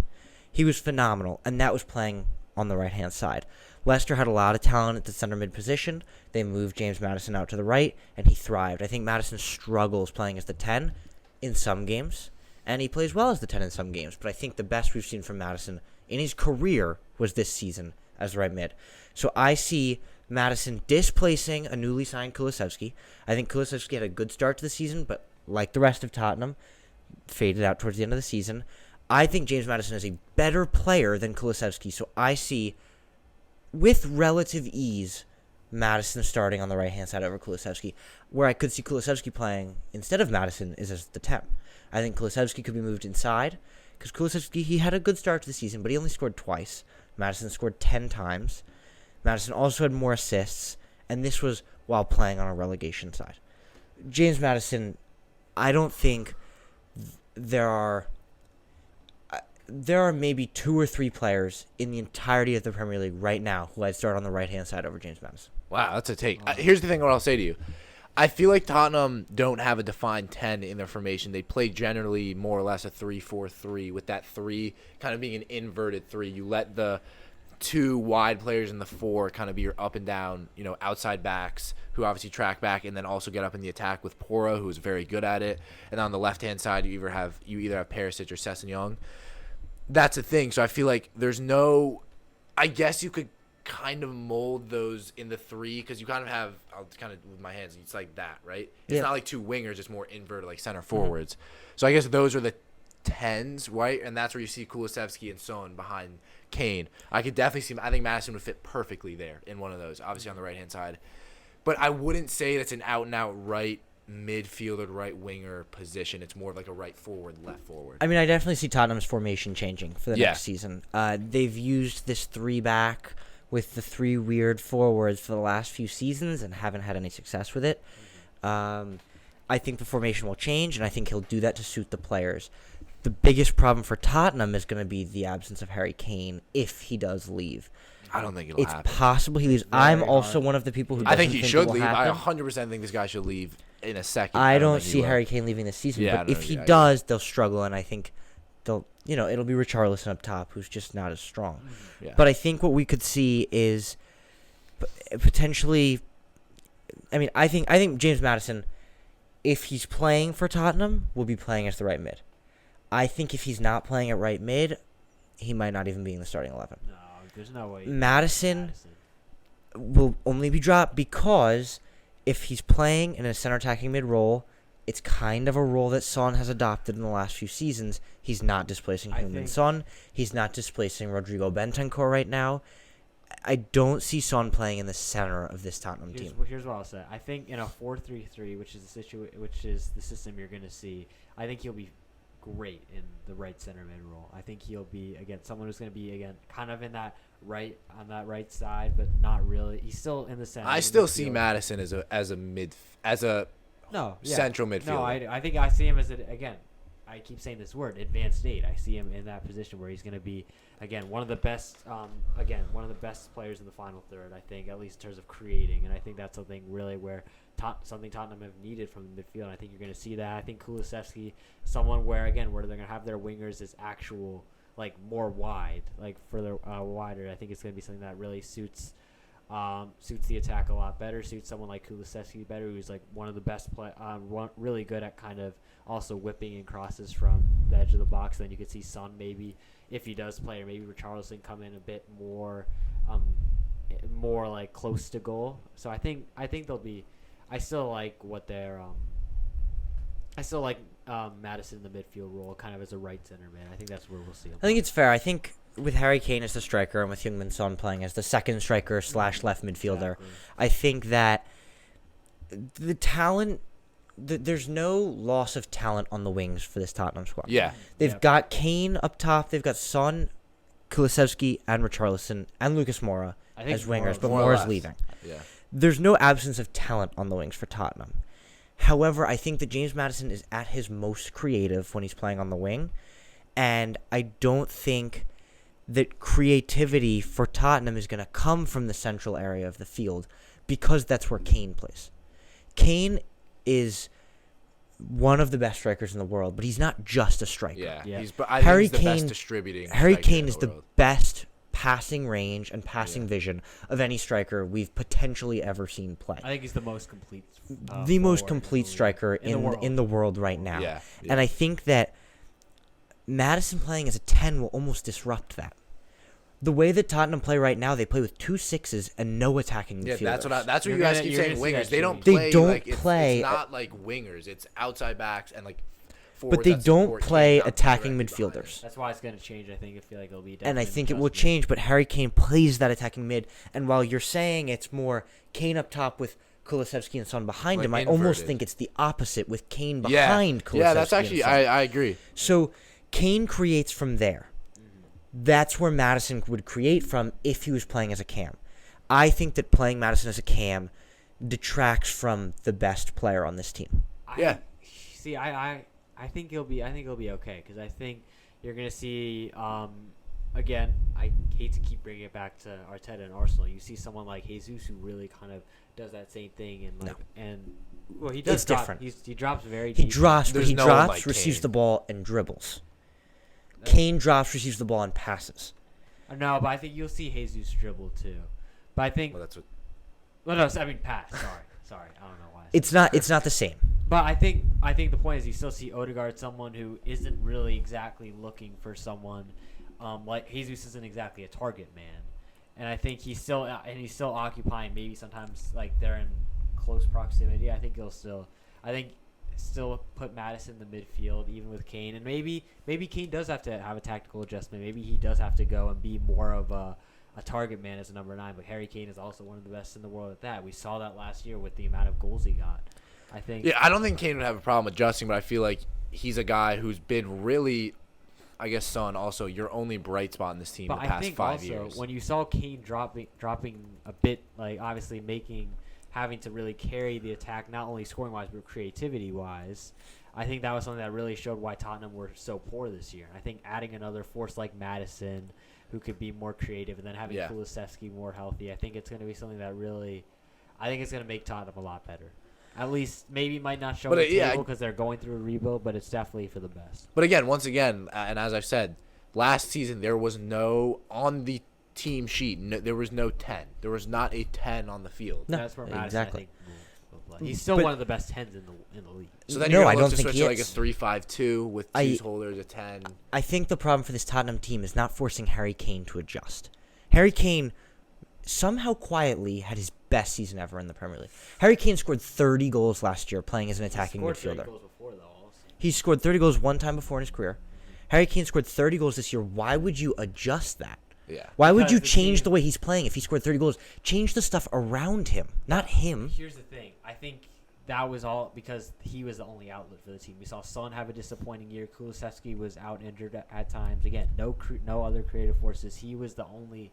He was phenomenal, and that was playing on the right-hand side. Leicester had a lot of talent at the center mid position. They moved James Maddison out to the right, and he thrived. I think Maddison struggles playing as the 10 in some games, and he plays well as the 10 in some games. But I think the best we've seen from Maddison in his career was this season as the right mid. So I see Maddison displacing a newly signed Kulusevski. I think Kulusevski had a good start to the season, but like the rest of Tottenham, faded out towards the end of the season. I think James Maddison is a better player than Kulusevski, so I see, with relative ease, Maddison starting on the right-hand side over Kulusevski. Where I could see Kulusevski playing instead of Maddison is as the 10. I think Kulusevski could be moved inside, because Kulusevski, he had a good start to the season, but he only scored twice. Maddison scored 10 times. Maddison also had more assists, and this was while playing on a relegation side. James Maddison, I don't think there are maybe 2 or 3 players in the entirety of the Premier League right now who I'd start on the right-hand side over James Maddison. Wow, that's a take. Here's the thing, what I'll say to you. I feel like Tottenham don't have a defined 10 in their formation. They play generally more or less a 3-4-3, with that 3 kind of being an inverted 3. You let the 2 wide players in the 4 kind of be your up and down, outside backs who obviously track back and then also get up in the attack with Pora, who's very good at it. And on the left-hand side, you either have Perisic or Sessegnon. That's a thing. So I feel like there's no – I guess you could kind of mold those in the 3 because you kind of have – I'll kind of – with my hands, it's like that, right? It's not like 2 wingers. It's more inverted, like center forwards. So I guess those are the 10s, right? And that's where you see Kulusevski and Son behind Kane. I could definitely see – I think Maddison would fit perfectly there in one of those, obviously on the right-hand side. But I wouldn't say that's an out-and-out right midfielder, right winger position. It's more like a right forward, left forward. I mean, I definitely see Tottenham's formation changing for the next season. They've used this 3-back with the 3 weird forwards for the last few seasons and haven't had any success with it. I think the formation will change, and I think he'll do that to suit the players. The biggest problem for Tottenham is going to be the absence of Harry Kane if he does leave. I don't think it'll happen. It's possible he leaves. I'm also one of the people who doesn't I think he should leave. I happen. 100% think this guy should leave in a second. I don't think he see will. Harry Kane leaving this season, Yeah, but no, if he yeah, I does, they'll struggle, and I think they'll, it'll be Richarlison up top, who's just not as strong. Yeah. But I think what we could see is potentially. I mean, I think James Maddison, if he's playing for Tottenham, will be playing as the right mid. I think if he's not playing at right mid, he might not even be in the starting 11. No, there's no way. Madison will only be dropped because if he's playing in a center attacking mid role, it's kind of a role that Son has adopted in the last few seasons. He's not displacing Heung-min Son. He's not displacing Rodrigo Bentancur right now. I don't see Son playing in the center of this Tottenham team. Here's what I'll say. I think in a 4-3-3, which is the system you're going to see, I think he'll be great in the right center mid role. I think he'll be someone who's going to be kind of in that right side, but not really. He's still in the center. I still see Maddison as a central midfielder. No, I think I see him as I keep saying this word, advanced state. I see him in that position where he's going to be one of the best players in the final third. I think, at least in terms of creating, and I think that's something really where something Tottenham have needed from the midfield. And I think you're going to see that. I think Kulusevski, someone where they're going to have their wingers as actual more wide, further wider. I think it's going to be something that really suits the attack a lot better. Suits someone like Kulusevski better, who's one of the best really good at kind of also whipping in crosses from the edge of the box. Then you could see Son maybe, if he does play, or maybe Richarlison come in a bit more close to goal. So I think they'll be. I still like what they're. I still like Maddison in the midfield role, kind of as a right center man. I think that's where we'll see him. I think it's fair. I think with Harry Kane as the striker and with Heung-min Son playing as the second striker / left midfielder, exactly. I think that the talent. There's no loss of talent on the wings for this Tottenham squad. Yeah. They've got Kane up top. They've got Son, Kulusevski, and Richarlison, and Lucas Moura as wingers, but Moura's leaving. Yeah. There's no absence of talent on the wings for Tottenham. However, I think that James Maddison is at his most creative when he's playing on the wing, and I don't think that creativity for Tottenham is going to come from the central area of the field because that's where Kane plays. Kane is one of the best strikers in the world, but he's not just a striker. Yeah. He's Harry the best distributing. Harry Kane is the best passing range and passing vision of any striker we've potentially ever seen play. I think he's the most complete. The most complete striker in the world right now. Yeah. And I think that Maddison playing as a 10 will almost disrupt that. The way that Tottenham play right now, they play with 2 6s and no attacking midfielders. Yeah, that's what you guys keep saying. Wingers. They don't play. It's not like wingers. It's outside backs and but they don't play attacking midfielders. That's why it's going to change. I feel like it'll be. And I think it will change. But Harry Kane plays that attacking mid. And while you're saying it's more Kane up top with Kulusevski and Son behind him, I almost think it's the opposite with Kane behind Kulusevski. Yeah, that's actually I agree. So Kane creates from there. That's where Maddison would create from if he was playing as a cam. I think that playing Maddison as a cam detracts from the best player on this team. I think he'll be okay because I think you're gonna see. Again, I hate to keep bringing it back to Arteta and Arsenal. You see someone like Jesus who really kind of does that same thing he does. It's different. He drops very. He deep. drops, receives the ball and dribbles. Kane drops, receives the ball, and passes. No, but I think you'll see Jesus dribble too. But I think. Well, that's what. Pass. Sorry. I don't know why. It's not the same. But I think the point is you still see Odegaard, someone who isn't really exactly looking for someone. Like Jesus isn't exactly a target man, and I think he's still occupying. Maybe sometimes they're in close proximity. I think still put Maddison in the midfield, even with Kane. And maybe Kane does have to have a tactical adjustment. Maybe he does have to go and be more of a target man as a number 9. But Harry Kane is also one of the best in the world at that. We saw that last year with the amount of goals he got. I think. Yeah, I don't think Kane would have a problem adjusting, but I feel like he's a guy who's been really, I guess, Son, also your only bright spot in this team in the past 5 years. But I think also when you saw Kane dropping a bit, obviously having to really carry the attack, not only scoring-wise, but creativity-wise. I think that was something that really showed why Tottenham were so poor this year. I think adding another force like Maddison, who could be more creative, and then having Kulusevski more healthy, I think it's going to be something that really – I think it's going to make Tottenham a lot better. At least maybe it might not show But the yeah, table because they're going through a rebuild, but it's definitely for the best. But again, once again, and as I've said, last season there was no on the team sheet. No, there was no 10. There was not a 10 on the field. No, that's where Madison, exactly. I think, will play. He's still one of the best 10s in the league. So then No, you're I going don't to think switch he to like a is. 3-5-2 with two holders, a 10. I think the problem for this Tottenham team is not forcing Harry Kane to adjust. Harry Kane somehow quietly had his best season ever in the Premier League. Harry Kane scored 30 goals last year playing as an attacking He scored 30 midfielder. goals before, though, also. He scored 30 goals one time before in his career. Harry Kane scored 30 goals this year. Why would you adjust that? Yeah. Why would Because you the change team- the way he's playing if he scored 30 goals? Change the stuff around him, not him. Here's the thing. I think that was all because he was the only outlet for the team. We saw Son have a disappointing year. Kulusevski was out injured at times. Again, no other creative forces. He was the only.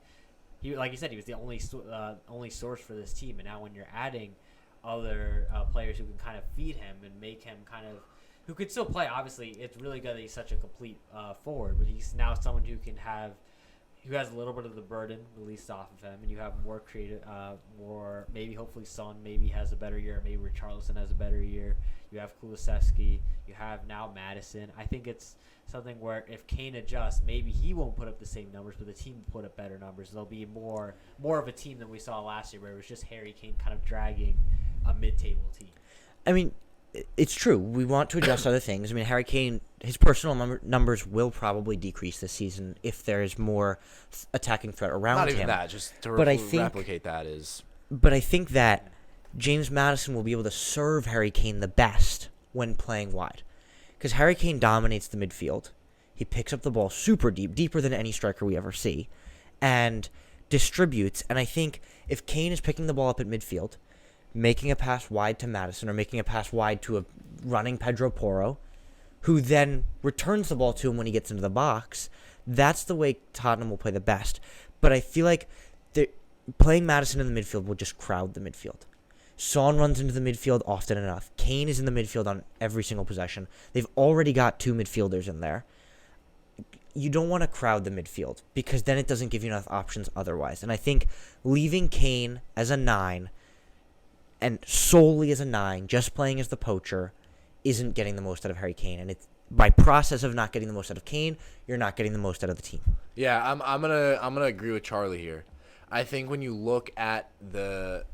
He, like you said, he was the only source for this team. And now when you're adding other players who can kind of feed him and make him kind of, who could still play. Obviously, it's really good that he's such a complete forward, but he's now someone who can have, who has a little bit of the burden released off of him, and you have more creative, more maybe hopefully Son maybe has a better year, maybe Richarlison has a better year. You have Kulusevski, you have now Madison. I think it's something where if Kane adjusts, maybe he won't put up the same numbers, but the team will put up better numbers. There'll be more of a team than we saw last year, where it was just Harry Kane kind of dragging a mid-table team. I mean, it's true. We want to adjust other things. I mean, Harry Kane, his personal numbers will probably decrease this season if there is more attacking threat around him. Not even that, just to But I think- replicate that is. But I think that James Maddison will be able to serve Harry Kane the best when playing wide. Because Harry Kane dominates the midfield. He picks up the ball super deep, deeper than any striker we ever see, and distributes. And I think if Kane is picking the ball up at midfield, making a pass wide to Maddison or making a pass wide to a running Pedro Porro, who then returns the ball to him when he gets into the box, that's the way Tottenham will play the best. But I feel like playing Maddison in the midfield will just crowd the midfield. Son runs into the midfield often enough. Kane is in the midfield on every single possession. They've already got two midfielders in there. You don't want to crowd the midfield because then it doesn't give you enough options otherwise. And I think leaving Kane as a 9 and solely as a 9, just playing as the poacher, isn't getting the most out of Harry Kane. And it's by process of not getting the most out of Kane, you're not getting the most out of the team. Yeah, I'm gonna agree with Charlie here. I think when you look at the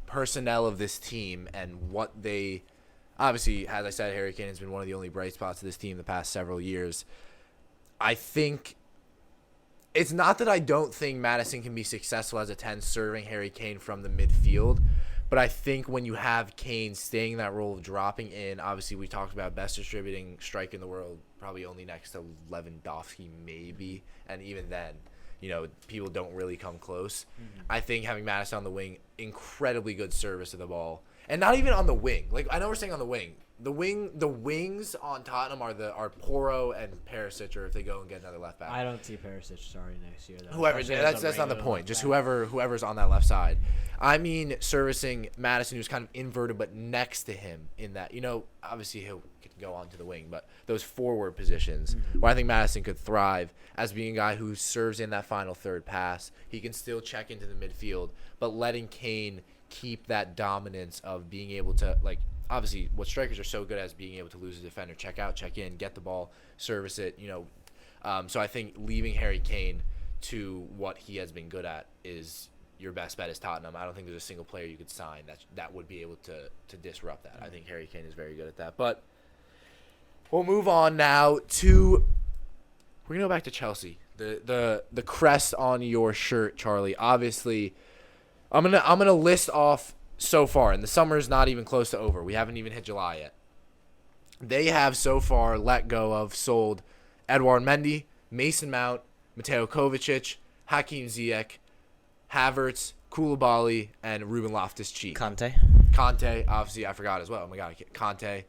personnel of this team and what they, obviously, as I said, Harry Kane has been one of the only bright spots of this team the past several years. I think it's not that I don't think Maddison can be successful as a 10 serving Harry Kane from the midfield, but I think when you have Kane staying in that role of dropping in, obviously we talked about best distributing striker in the world, probably only next to Lewandowski maybe, and even then, you know, people don't really come close. Mm-hmm. I think having Maddison on the wing, incredibly good service of the ball. And not even on the wing. Like, I know we're saying on the wing. The wings on Tottenham are Porro and Perisic, or if they go and get another left back. I don't see Perisic starting next year, though. Whoever, that's not the point. Just whoever's on that left side. I mean, servicing Maddison, who's kind of inverted, but next to him in that, you know, obviously he'll go on to the wing, but those forward positions where I think Maddison could thrive as being a guy who serves in that final third pass. He can still check into the midfield, but letting Kane keep that dominance of being able to, like, obviously what strikers are so good at is being able to lose a defender, check out, check in, get the ball, service it, you know. So I think leaving Harry Kane to what he has been good at is your best bet is Tottenham. I don't think there's a single player you could sign that would be able to disrupt that. I think Harry Kane is very good at that. But we'll move on now to, we're gonna go back to Chelsea. The crest on your shirt, Charlie. Obviously, I'm gonna list off so far, and the summer is not even close to over. We haven't even hit July yet. They have so far sold Edouard Mendy, Mason Mount, Mateo Kovacic, Hakim Ziyech, Havertz, Koulibaly, and Ruben Loftus-Cheek. Conte, obviously, I forgot as well. Oh my God, Conte.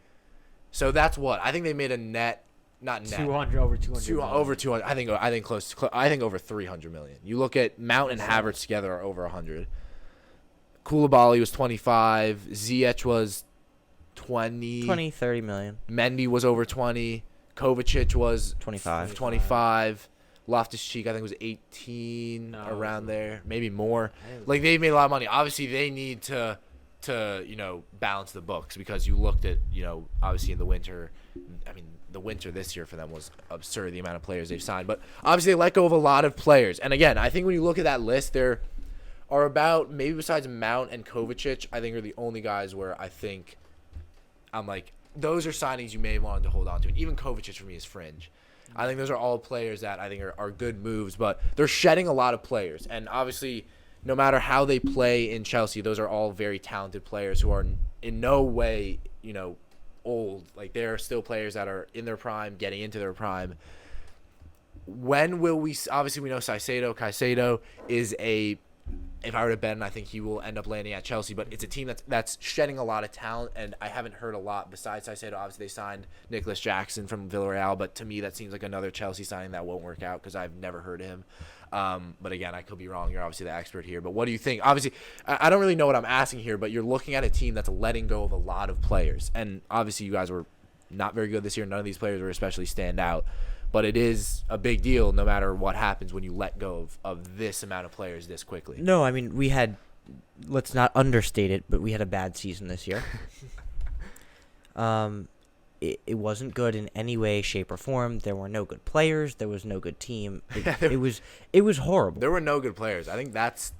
So that's what I think they made a net, not net, 200 over 200. over 200. I think close. I think over 300 million. You look at Mount and Havertz together are over 100. Koulibaly was 25. Ziyech was 20, 30 million. Mendy was over 20. Kovacic was 25. Loftus-Cheek, I think, was 18, No, around there, maybe more. Like, they've made a lot of money. Obviously, they need to to, balance the books, because you looked at, obviously in the winter. I mean, the winter this year for them was absurd, the amount of players they've signed. But obviously they let go of a lot of players. And again, I think when you look at that list, there are about, maybe besides Mount and Kovacic, I think are the only guys where I think I'm like, those are signings you may have wanted to hold on to. And even Kovacic for me is fringe. I think those are all players that I think are good moves, but they're shedding a lot of players. And obviously, no matter how they play in Chelsea, those are all very talented players who are in no way, old. Like, they're still players that are in their prime, getting into their prime. When will we – obviously, we know Caicedo is a – if I were to bet, I think he will end up landing at Chelsea, but it's a team that's shedding a lot of talent, and I haven't heard a lot besides Caicedo. Obviously, they signed Nicholas Jackson from Villarreal, but to me, that seems like another Chelsea signing that won't work out because I've never heard of him. But again, I could be wrong. You're obviously the expert here. But what do you think? Obviously, I don't really know what I'm asking here, but you're looking at a team that's letting go of a lot of players. And obviously, you guys were not very good this year. None of these players were especially stand out. But it is a big deal no matter what happens when you let go of this amount of players this quickly. No, I mean, we had, let's not understate it, but we had a bad season this year. It wasn't good in any way, shape, or form. There were no good players. There was no good team. It was horrible. There were no good players. I think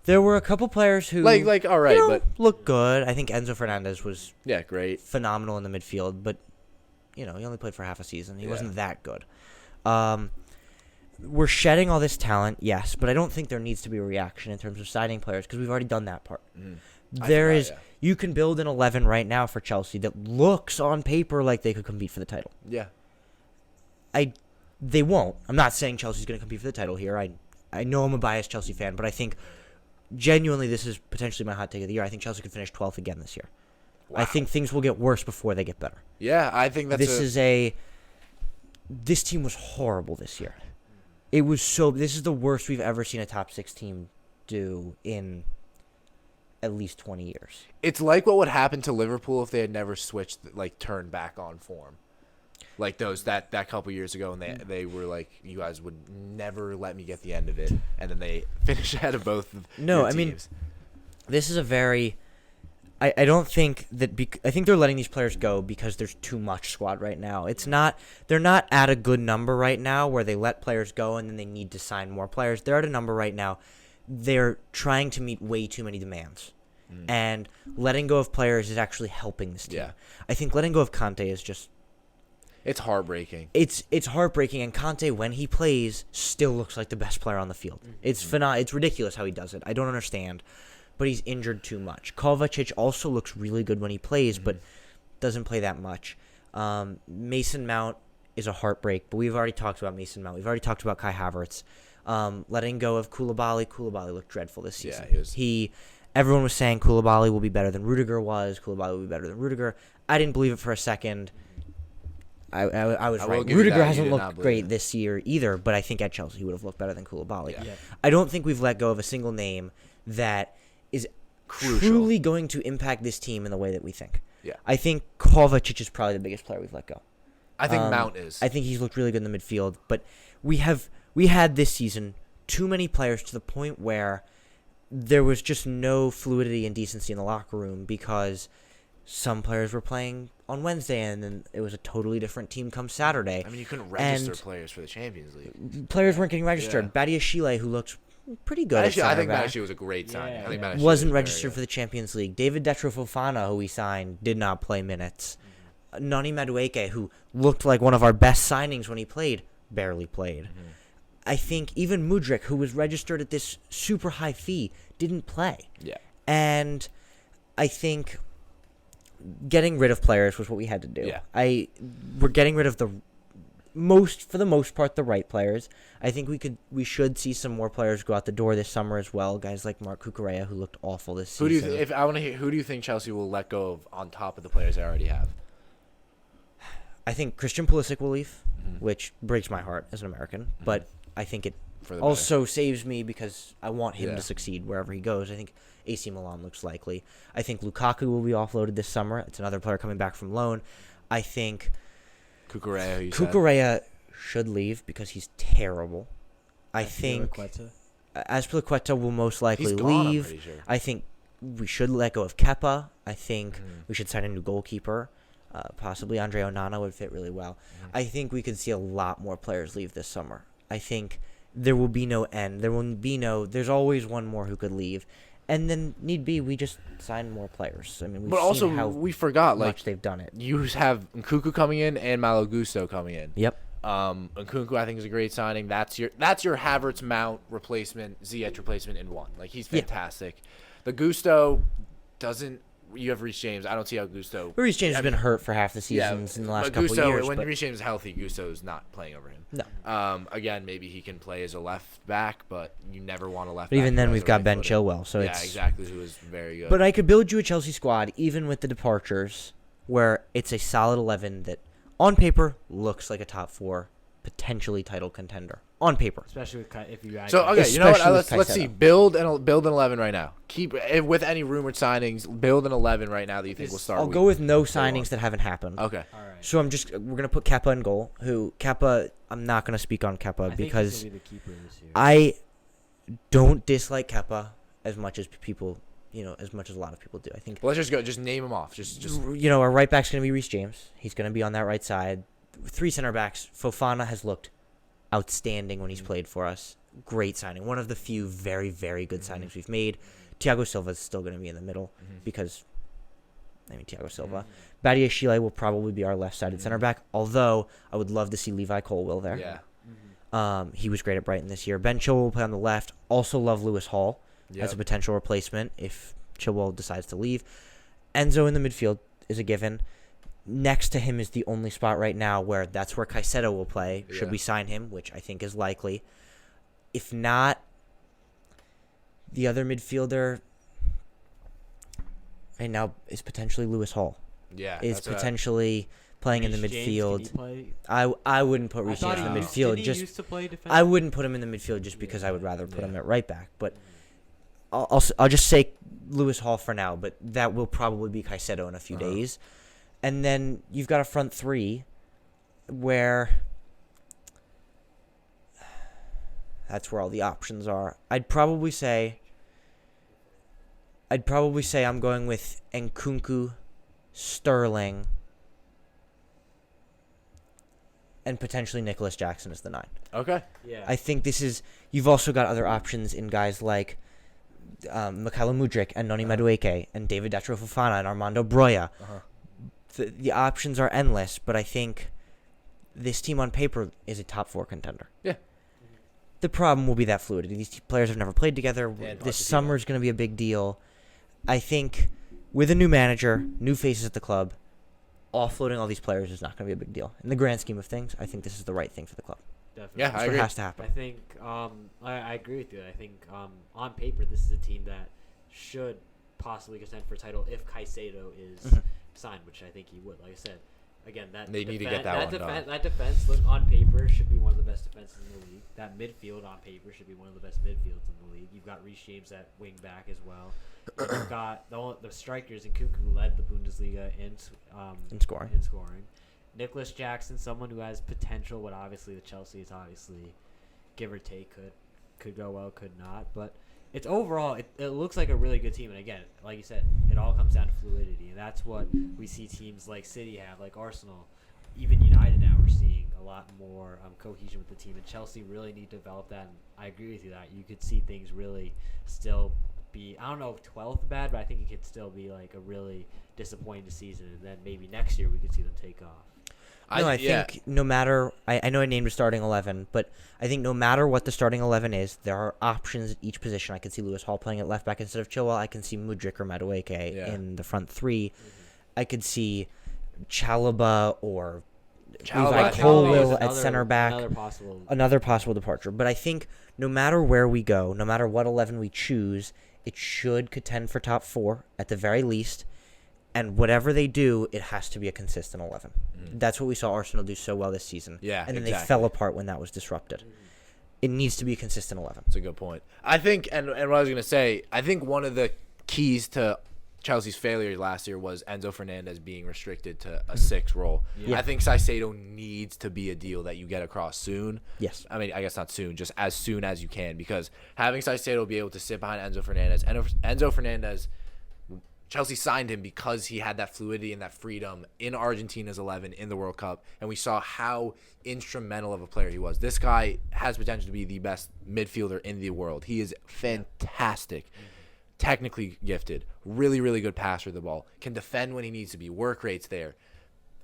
there were a couple players who like all right, but looked good. I think Enzo Fernandez was great, phenomenal in the midfield, but he only played for half a season. He wasn't that good. We're shedding all this talent, yes, but I don't think there needs to be a reaction in terms of signing players because we've already done that part. You can build an 11 right now for Chelsea that looks on paper like they could compete for the title. Yeah. They won't. I'm not saying Chelsea's going to compete for the title here. I know I'm a biased Chelsea fan, but I think genuinely this is potentially my hot take of the year. I think Chelsea could finish 12th again this year. Wow. I think things will get worse before they get better. Yeah, I think this team was horrible this year. This is the worst we've ever seen a top 6 team do in at least 20 years. It's like what would happen to Liverpool if they had never turned back on form. Like that couple years ago, and they were like, you guys would never let me get the end of it, and then they finished ahead of both of your teams. This is a very I don't think that I think they're letting these players go because there's too much squad right now. They're not at a good number right now where they let players go and then they need to sign more players. They're at a number right now. They're trying to meet way too many demands. And letting go of players is actually helping this team. Yeah. I think letting go of Conte is just it's heartbreaking. It's heartbreaking, and Conte, when he plays, still looks like the best player on the field. It's It's ridiculous how he does it. I don't understand. But he's injured too much. Kovacic also looks really good when he plays, but doesn't play that much. Mason Mount is a heartbreak, but we've already talked about Mason Mount. We've already talked about Kai Havertz. Letting go of Koulibaly. Koulibaly looked dreadful this season. Yeah, everyone was saying Koulibaly will be better than Rudiger was. Koulibaly will be better than Rudiger. I didn't believe it for a second. I was right. Rudiger hasn't looked great this year either, but I think at Chelsea he would have looked better than Koulibaly. Yeah. I don't think we've let go of a single name that is truly going to impact this team in the way that we think. Yeah. I think Kovacic is probably the biggest player we've let go. I think Mount is. I think he's looked really good in the midfield, but we had this season too many players to the point where there was just no fluidity and decency in the locker room because some players were playing on Wednesday and then it was a totally different team come Saturday. I mean, you couldn't register players for the Champions League. Players weren't getting registered. Yeah. Badiashile, who looked pretty good. I think Badiashile was a great signing. Yeah. I think Badiashile wasn't registered for the Champions League. David Detro Fofana, who we signed, did not play minutes. Nani Madueke, who looked like one of our best signings when he played, barely played. I think even Mudryk, who was registered at this super high fee, didn't play. Yeah. And I think getting rid of players was what we had to do. Yeah. We're getting rid of for the most part, the right players. I think we should see some more players go out the door this summer as well. Guys like Marc Cucurella, who looked awful this season. Who do you think Chelsea will let go of on top of the players they already have? I think Christian Pulisic will leave, which breaks my heart as an American, but I think it also saves me because I want him to succeed wherever he goes. I think AC Milan looks likely. I think Lukaku will be offloaded this summer. It's another player coming back from loan. I think Cucurella should leave because he's terrible. I think Azpilicueta will most likely leave. I'm pretty sure. I think we should let go of Kepa. I think we should sign a new goalkeeper. Possibly Andre Onana would fit really well. I think we could see a lot more players leave this summer. I think there will be no end. There's always one more who could leave. And then, need be, we just sign more players. I mean, we've seen how we forgot, much they've done it. You have Nkunku coming in and Malo Gusto coming in. Yep. Nkunku, I think, is a great signing. That's your Havertz Mount replacement, Ziyech replacement in one. Like, he's fantastic. The Gusto doesn't. You have Reece James. I don't see how Gusto. Reece James has been hurt for half the seasons in the last couple of years. When Reece James is healthy, Gusto is not playing over him. No. Again, maybe he can play as a left back, but you never want a left back. But even then, we've got Ben footed. Chilwell. So exactly, who is very good. But I could build you a Chelsea squad, even with the departures, where it's a solid 11 that, on paper, looks like a top 4, potentially title contender. On paper. Especially if you add. So, okay, you know what? Let's see. Build an 11 right now. Keep with any rumored signings. Build an 11 right now that you think will start. I'll go with no signings that haven't happened. Okay. All right. So we're gonna put Kepa in goal. I'm not gonna speak on Kepa because he's gonna be the keeper this year. I don't dislike Kepa as much as people, as much as a lot of people do. I think. Well, let's just go. Just name them off. Just. Our right back's gonna be Reece James. He's gonna be on that right side. 3 center backs. Fofana has looked outstanding when he's played for us. Great signing. One of the few very, very good signings we've made. Thiago Silva is still going to be in the middle because, Thiago Silva. Badia Chile will probably be our left-sided center back, although I would love to see Levi Colwill there. Yeah. He was great at Brighton this year. Ben Chilwell will play on the left. Also love Lewis Hall as a potential replacement if Chilwell decides to leave. Enzo in the midfield is a given. Next to him is the only spot right now where that's where Caicedo will play. Should we sign him, which I think is likely. If not, the other midfielder right now is potentially Lewis Hall. Yeah. Is potentially playing in the midfield. I wouldn't put Reece James in the midfield. I wouldn't put him in the midfield just because I would rather put him at right back. But I'll just say Lewis Hall for now. But that will probably be Caicedo in a few days. And then you've got a front 3 where that's where all the options are. I'd probably say I'm going with Nkunku, Sterling, and potentially Nicholas Jackson as the 9. Okay. Yeah. I think you've also got other options in guys like Mykhailo Mudryk and Noni Madueke and David Datro Fofana and Armando Broja. The options are endless, but I think this team on paper is a top 4 contender. Yeah. The problem will be that fluidity. These players have never played together. This summer is going to be a big deal. I think with a new manager, new faces at the club, offloading all these players is not going to be a big deal. In the grand scheme of things, I think this is the right thing for the club. Definitely. Yeah, That's what has to happen. I think I agree with you. I think on paper this is a team that should possibly contend for a title if Caicedo is signed, which I think he would. Like I said, again, they need to get that one done. That defense, look, on paper, should be one of the best defenses in the league. That midfield on paper should be one of the best midfields in the league. You've got Reece James at wing back as well. You've got the strikers, and Nkunku led the Bundesliga in scoring. Nicholas Jackson, someone who has potential, but obviously the Chelsea is obviously give or take could go well, could not, but. It's overall, it looks like a really good team. And again, like you said, it all comes down to fluidity. And that's what we see teams like City have, like Arsenal. Even United now, we're seeing a lot more cohesion with the team. And Chelsea really need to develop that. And I agree with you that you could see things really still be, I don't know if 12th bad, but I think it could still be like a really disappointing season. And then maybe next year we could see them take off. I think no matter I know I named a starting 11, but I think no matter what the starting 11 is, there are options at each position. I can see Lewis Hall playing at left back instead of Chilwell. I can see Mudryk or Madueke in the front 3. I could see Chalobah or Levi Colwill at center back. Another possible departure. But I think no matter where we go, no matter what 11 we choose, it should contend for top 4 at the very least. And whatever they do, it has to be a consistent 11. That's what we saw Arsenal do so well this season. Yeah, and then they fell apart when that was disrupted. It needs to be a consistent 11. That's a good point. I think, and what I was going to say, I think one of the keys to Chelsea's failure last year was Enzo Fernandez being restricted to a 6 role. Yeah. I think Caicedo needs to be a deal that you get across soon. Yes. I mean, I guess not soon, just as soon as you can, because having Caicedo be able to sit behind Enzo Fernandez, and Enzo Fernandez – Chelsea signed him because he had that fluidity and that freedom in Argentina's 11 in the World Cup, and we saw how instrumental of a player he was. This guy has potential to be the best midfielder in the world. He is fantastic, technically gifted, really, really good passer of the ball, can defend when he needs to be, work rate's there.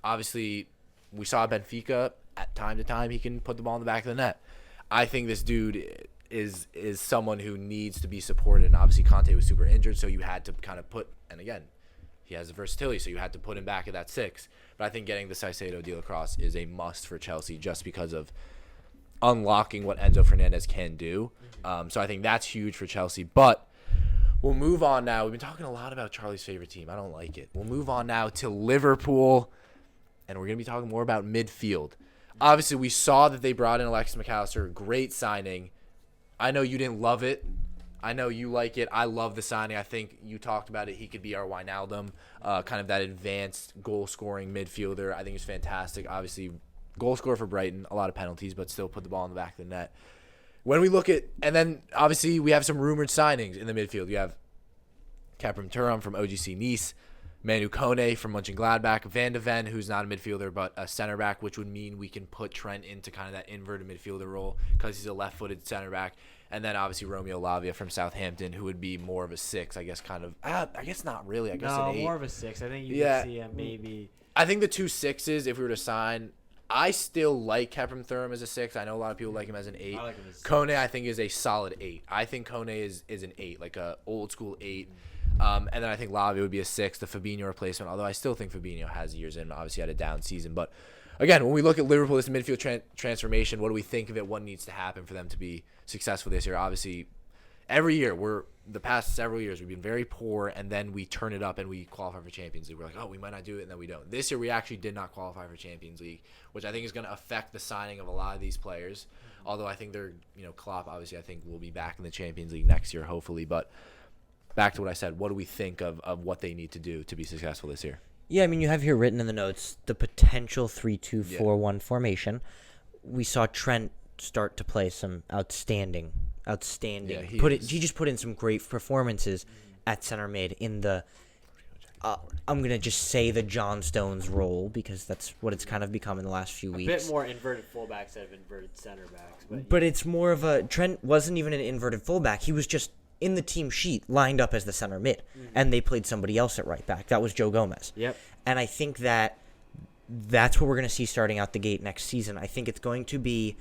Obviously, we saw Benfica at time to time he can put the ball in the back of the net. I think this dude is someone who needs to be supported, and obviously Conte was super injured, so you had to kind of put, and again, he has the versatility, so you had to put him back at that 6. But I think getting the Caicedo deal across is a must for Chelsea just because of unlocking what Enzo Fernandez can do. So I think that's huge for Chelsea. But we'll move on now. We've been talking a lot about Charlie's favorite team. I don't like it. We'll move on now to Liverpool, and we're going to be talking more about midfield. Obviously, we saw that they brought in Alexis McAllister. Great signing. I know you didn't love it. I know you like it. I love the signing. I think you talked about it. He could be our Wijnaldum, kind of that advanced goal-scoring midfielder. I think he's fantastic. Obviously, goal scorer for Brighton, a lot of penalties, but still put the ball in the back of the net. When we look at, and then obviously we have some rumored signings in the midfield. You have Khéphren Thuram from OGC Nice, Manu Kone from Mönchengladbach, Van de Ven, who's not a midfielder but a center back, which would mean we can put Trent into kind of that inverted midfielder role because he's a left-footed center back. And then obviously Romeo Lavia from Southampton, who would be more of a 6, I guess, kind of. I guess not really. I guess an 8. More of a 6. I think you could see him maybe. I think the 2 6s, if we were to sign, I still like Khéphren Thuram as a 6. I know a lot of people like him as an 8. I like him as a 6. Kone, I think, is a solid 8. I think Kone is an 8, like a old school 8. And then I think Lavia would be a 6, the Fabinho replacement, although I still think Fabinho has years in, obviously had a down season. But again, when we look at Liverpool, this midfield transformation, what do we think of it? What needs to happen for them to be successful this year? Obviously, every year, the past several years, we've been very poor, and then we turn it up and we qualify for Champions League. We're like, oh, we might not do it, and then we don't. This year, we actually did not qualify for Champions League, which I think is going to affect the signing of a lot of these players. Although I think they're, Klopp, obviously, I think will be back in the Champions League next year, hopefully. But back to what I said, what do we think of what they need to do to be successful this year? Yeah, I mean, you have here written in the notes the potential 3-2-4-1 formation. We saw Trent start to play some outstanding. Yeah, he just put in some great performances at center mid in the I'm gonna just say the John Stones role because that's what it's kind of become in the last few weeks. A bit more inverted fullbacks instead of inverted center backs. But it's more of a Trent wasn't even an inverted fullback. He was just in the team sheet lined up as the center mid, and they played somebody else at right back. That was Joe Gomez. Yep. And I think that's what we're going to see starting out the gate next season. I think it's going to be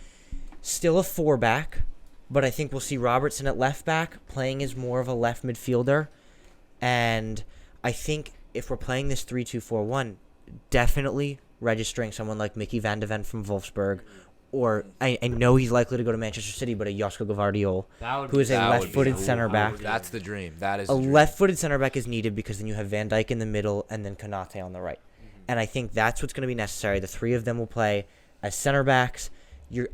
still a 4-back, but I think we'll see Robertson at left back playing as more of a left midfielder. And I think if we're playing this 3-2-4-1, definitely registering someone like Mickey van de Ven from Wolfsburg, or I know he's likely to go to Manchester City, but a Josko Gvardiol, who is a left-footed center back. That's the dream. That is a the dream. left-footed center back is needed because then you have Van Dijk in the middle and then Konate on the right. And I think that's what's going to be necessary. The 3 of them will play as center backs.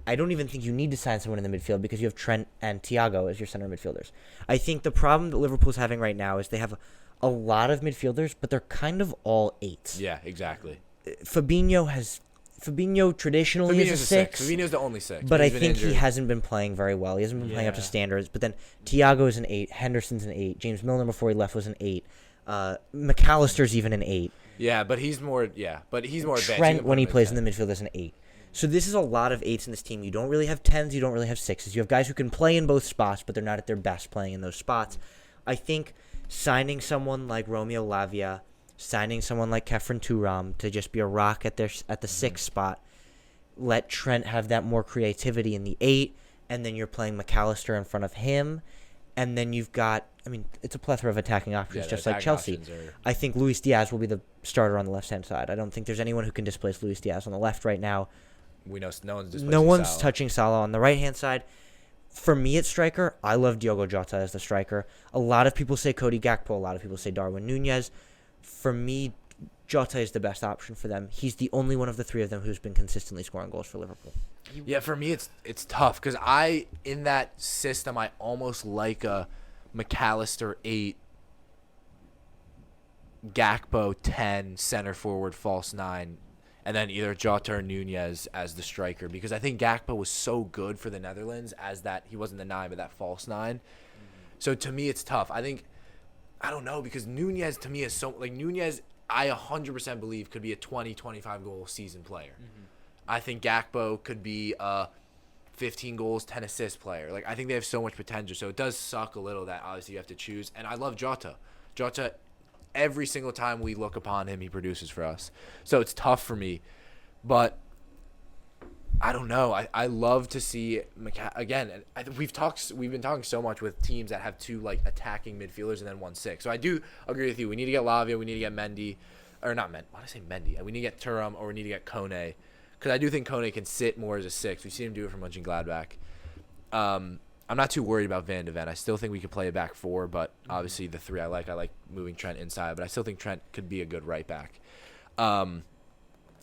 I don't even think you need to sign someone in the midfield because you have Trent and Thiago as your center midfielders. I think the problem that Liverpool's having right now is they have a lot of midfielders, but they're kind of all 8s. Yeah, exactly. Fabinho traditionally is a 6. Fabinho's the only 6. But I think he hasn't been playing very well. He hasn't been playing up to standards. But then Thiago is an 8. Henderson's an 8. James Milner before he left was an 8. McAllister's even an 8. Yeah, but he's more advanced. Trent, when he plays in the midfield, is an 8. So this is a lot of 8s in this team. You don't really have 10s. You don't really have 6s. You have guys who can play in both spots, but they're not at their best playing in those spots. I think signing someone like Romeo Lavia, signing someone like Khéphren Thuram to just be a rock at the 6 spot, let Trent have that more creativity in the 8, and then you're playing McAllister in front of him, and then you've got, it's a plethora of attacking options, just like Chelsea. I think Luis Diaz will be the starter on the left-hand side. I don't think there's anyone who can displace Luis Diaz on the left right now. We know no one's displacing No one's Salah. touching Salah on the right-hand side. For me at striker, I love Diogo Jota as the striker. A lot of people say Cody Gakpo. A lot of people say Darwin Nunez. For me, Jota is the best option for them. He's the only one of the 3 of them who's been consistently scoring goals for Liverpool. Yeah, for me, it's tough because in that system, I almost like a McAllister 8, Gakpo 10, center forward, false 9, and then either Jota or Nunez as the striker because I think Gakpo was so good for the Netherlands as that he wasn't the 9 but that false 9. So to me it's tough. I think I don't know, because Nunez to me is so like Nunez. I 100% believe could be a 20-25 goal season player. I think Gakpo could be a 15 goals, 10 assist player. Like, I think they have so much potential. So it does suck a little that obviously you have to choose. And I love Jota. Jota, every single time we look upon him, he produces for us. So it's tough for me. But I don't know. I love to see again. We've been talking so much with teams that have two like attacking midfielders and then 1-6. So I do agree with you. We need to get Lavia. We need to get Mendy, or not Mendy. Why did I say Mendy? We need to get Thuram, or we need to get Kone, because I do think Kone can sit more as a 6. We've seen him do it for Mönchengladbach. I'm not too worried about Van de Ven. I still think we could play a back 4, but obviously the 3 I like moving Trent inside, but I still think Trent could be a good right back.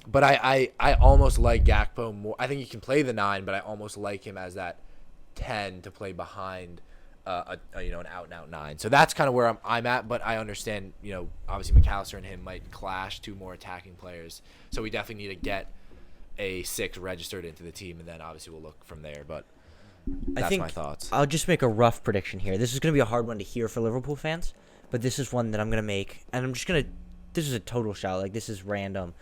But I almost like Gakpo more. I think he can play the 9, but I almost like him as that 10 to play behind an out-and-out 9. So that's kind of where I'm at, but I understand, obviously McAllister and him might clash, 2 more attacking players. So we definitely need to get a 6 registered into the team, and then obviously we'll look from there. But that's my thoughts. I'll just make a rough prediction here. This is going to be a hard one to hear for Liverpool fans, but this is one that I'm going to make, and I'm just going to – this is a total shout. Like, this is random.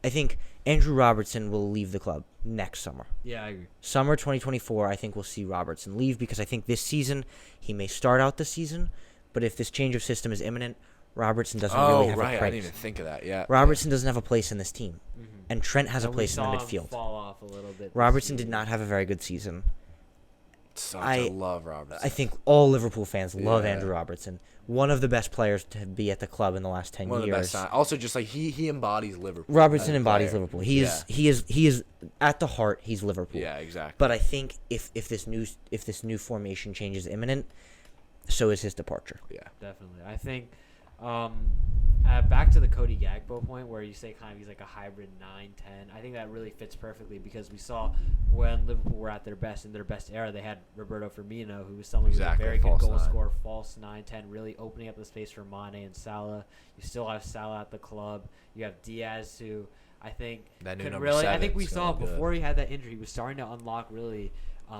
I think Andrew Robertson will leave the club next summer. Yeah, I agree. Summer 2024, I think we'll see Robertson leave, because I think this season he may start out the season, but if this change of system is imminent, Robertson doesn't really have a place. I didn't even think of that. Yeah, Robertson doesn't have a place in this team, and Trent has a And place in the we saw him midfield. fall off a little bit. Robertson did not have a very good season. I love Robertson. I think all Liverpool fans love Yeah. Andrew Robertson. One of the best players to be at the club in the last 10 One of the years. best. Also, just like he embodies Liverpool. Robertson as a embodies player. Liverpool. He is at the heart. He's Liverpool. Yeah, exactly. But I think if this new formation change is imminent, so is his departure. Yeah. Definitely. I think back to the Cody Gakpo point where you say kind of he's like a hybrid 9-10. I think that really fits perfectly, because we saw when Liverpool were at their best, in their best era, they had Roberto Firmino, who was someone who was a very good false goal 9. scorer, false 9-10, really opening up the space for Mane and Salah. You still have Salah at the club. You have Diaz, who I think That new could number really. I think 7's we saw gonna be good. before he had that injury, he was starting to unlock really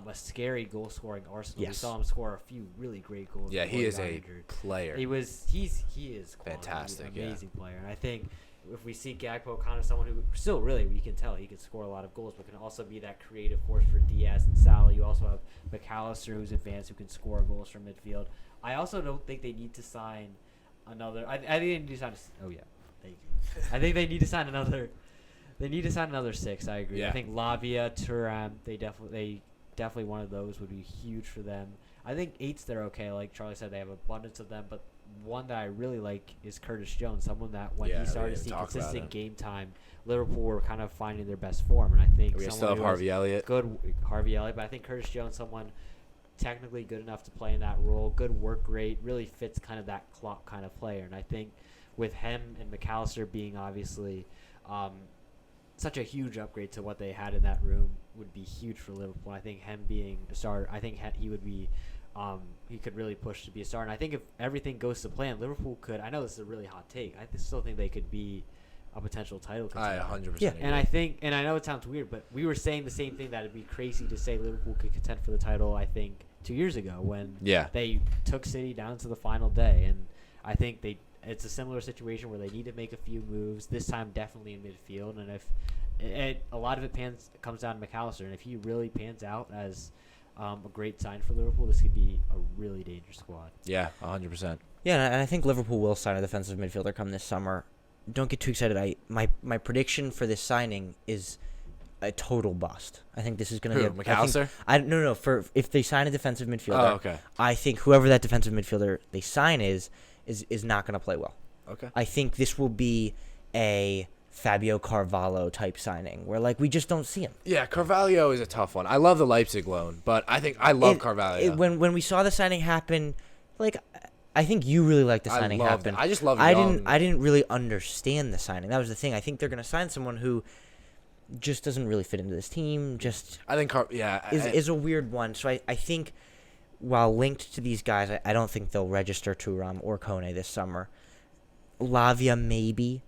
a scary goal scoring arsenal. We Yes. saw him score a few really great goals. Yeah, before he is got a injured. player. He is quality. Fantastic, He's yeah. an amazing player. And I think if we see Gakpo kind of someone who still really, you can tell he can score a lot of goals, but can also be that creative force for Diaz and Salah. You also have McAllister, who's advanced, who can score goals from midfield. I also don't think they need to sign another. I think they need to sign. Thank you. I think they need to sign another. They need to sign another 6. I agree. Yeah. I think Lavia, Thuram, they definitely one of those would be huge for them. I think 8s they're okay. Like Charlie said, they have abundance of them, but one that I really like is Curtis Jones, someone that when he started to see consistent game time, Liverpool were kind of finding their best form, and I think We still have Harvey Elliott. good Harvey Elliott, but I think Curtis Jones, someone technically good enough to play in that role, good work rate, really fits kind of that Klopp kind of player, and I think with him and McAllister being obviously such a huge upgrade to what they had in that room would be huge for Liverpool. I think him being a starter, I think he would be, he could really push to be a starter. And I think if everything goes to plan, Liverpool could, I know this is a really hot take, I still think they could be a potential title contender. I 100% Yeah. agree. And I think, and I know it sounds weird, but we were saying the same thing, that it'd be crazy to say Liverpool could contend for the title, I think, 2 years ago when they took City down to the final day. And I think it's a similar situation where they need to make a few moves, this time definitely in midfield. And if a lot of it comes down to McAllister, and if he really pans out as a great sign for Liverpool, this could be a really dangerous squad. Yeah, 100%. Yeah, and I think Liverpool will sign a defensive midfielder come this summer. Don't get too excited. My prediction for this signing is a total bust. I think this is going to be McAllister? No. For if they sign a defensive midfielder, Oh, okay. I think whoever that defensive midfielder they sign is not going to play well. Okay. I think this will be a Fabio Carvalho type signing where we just don't see him. Yeah, Carvalho is a tough one. I love the Leipzig loan, but I think I love Carvalho. When we saw the signing happen, I think you really liked the signing happen. I just love I didn't really understand the signing. That was the thing. I think they're going to sign someone who just doesn't really fit into this team. I think is a weird one. So I think while linked to these guys, I don't think they'll register Thuram or Kone this summer. Lavia maybe,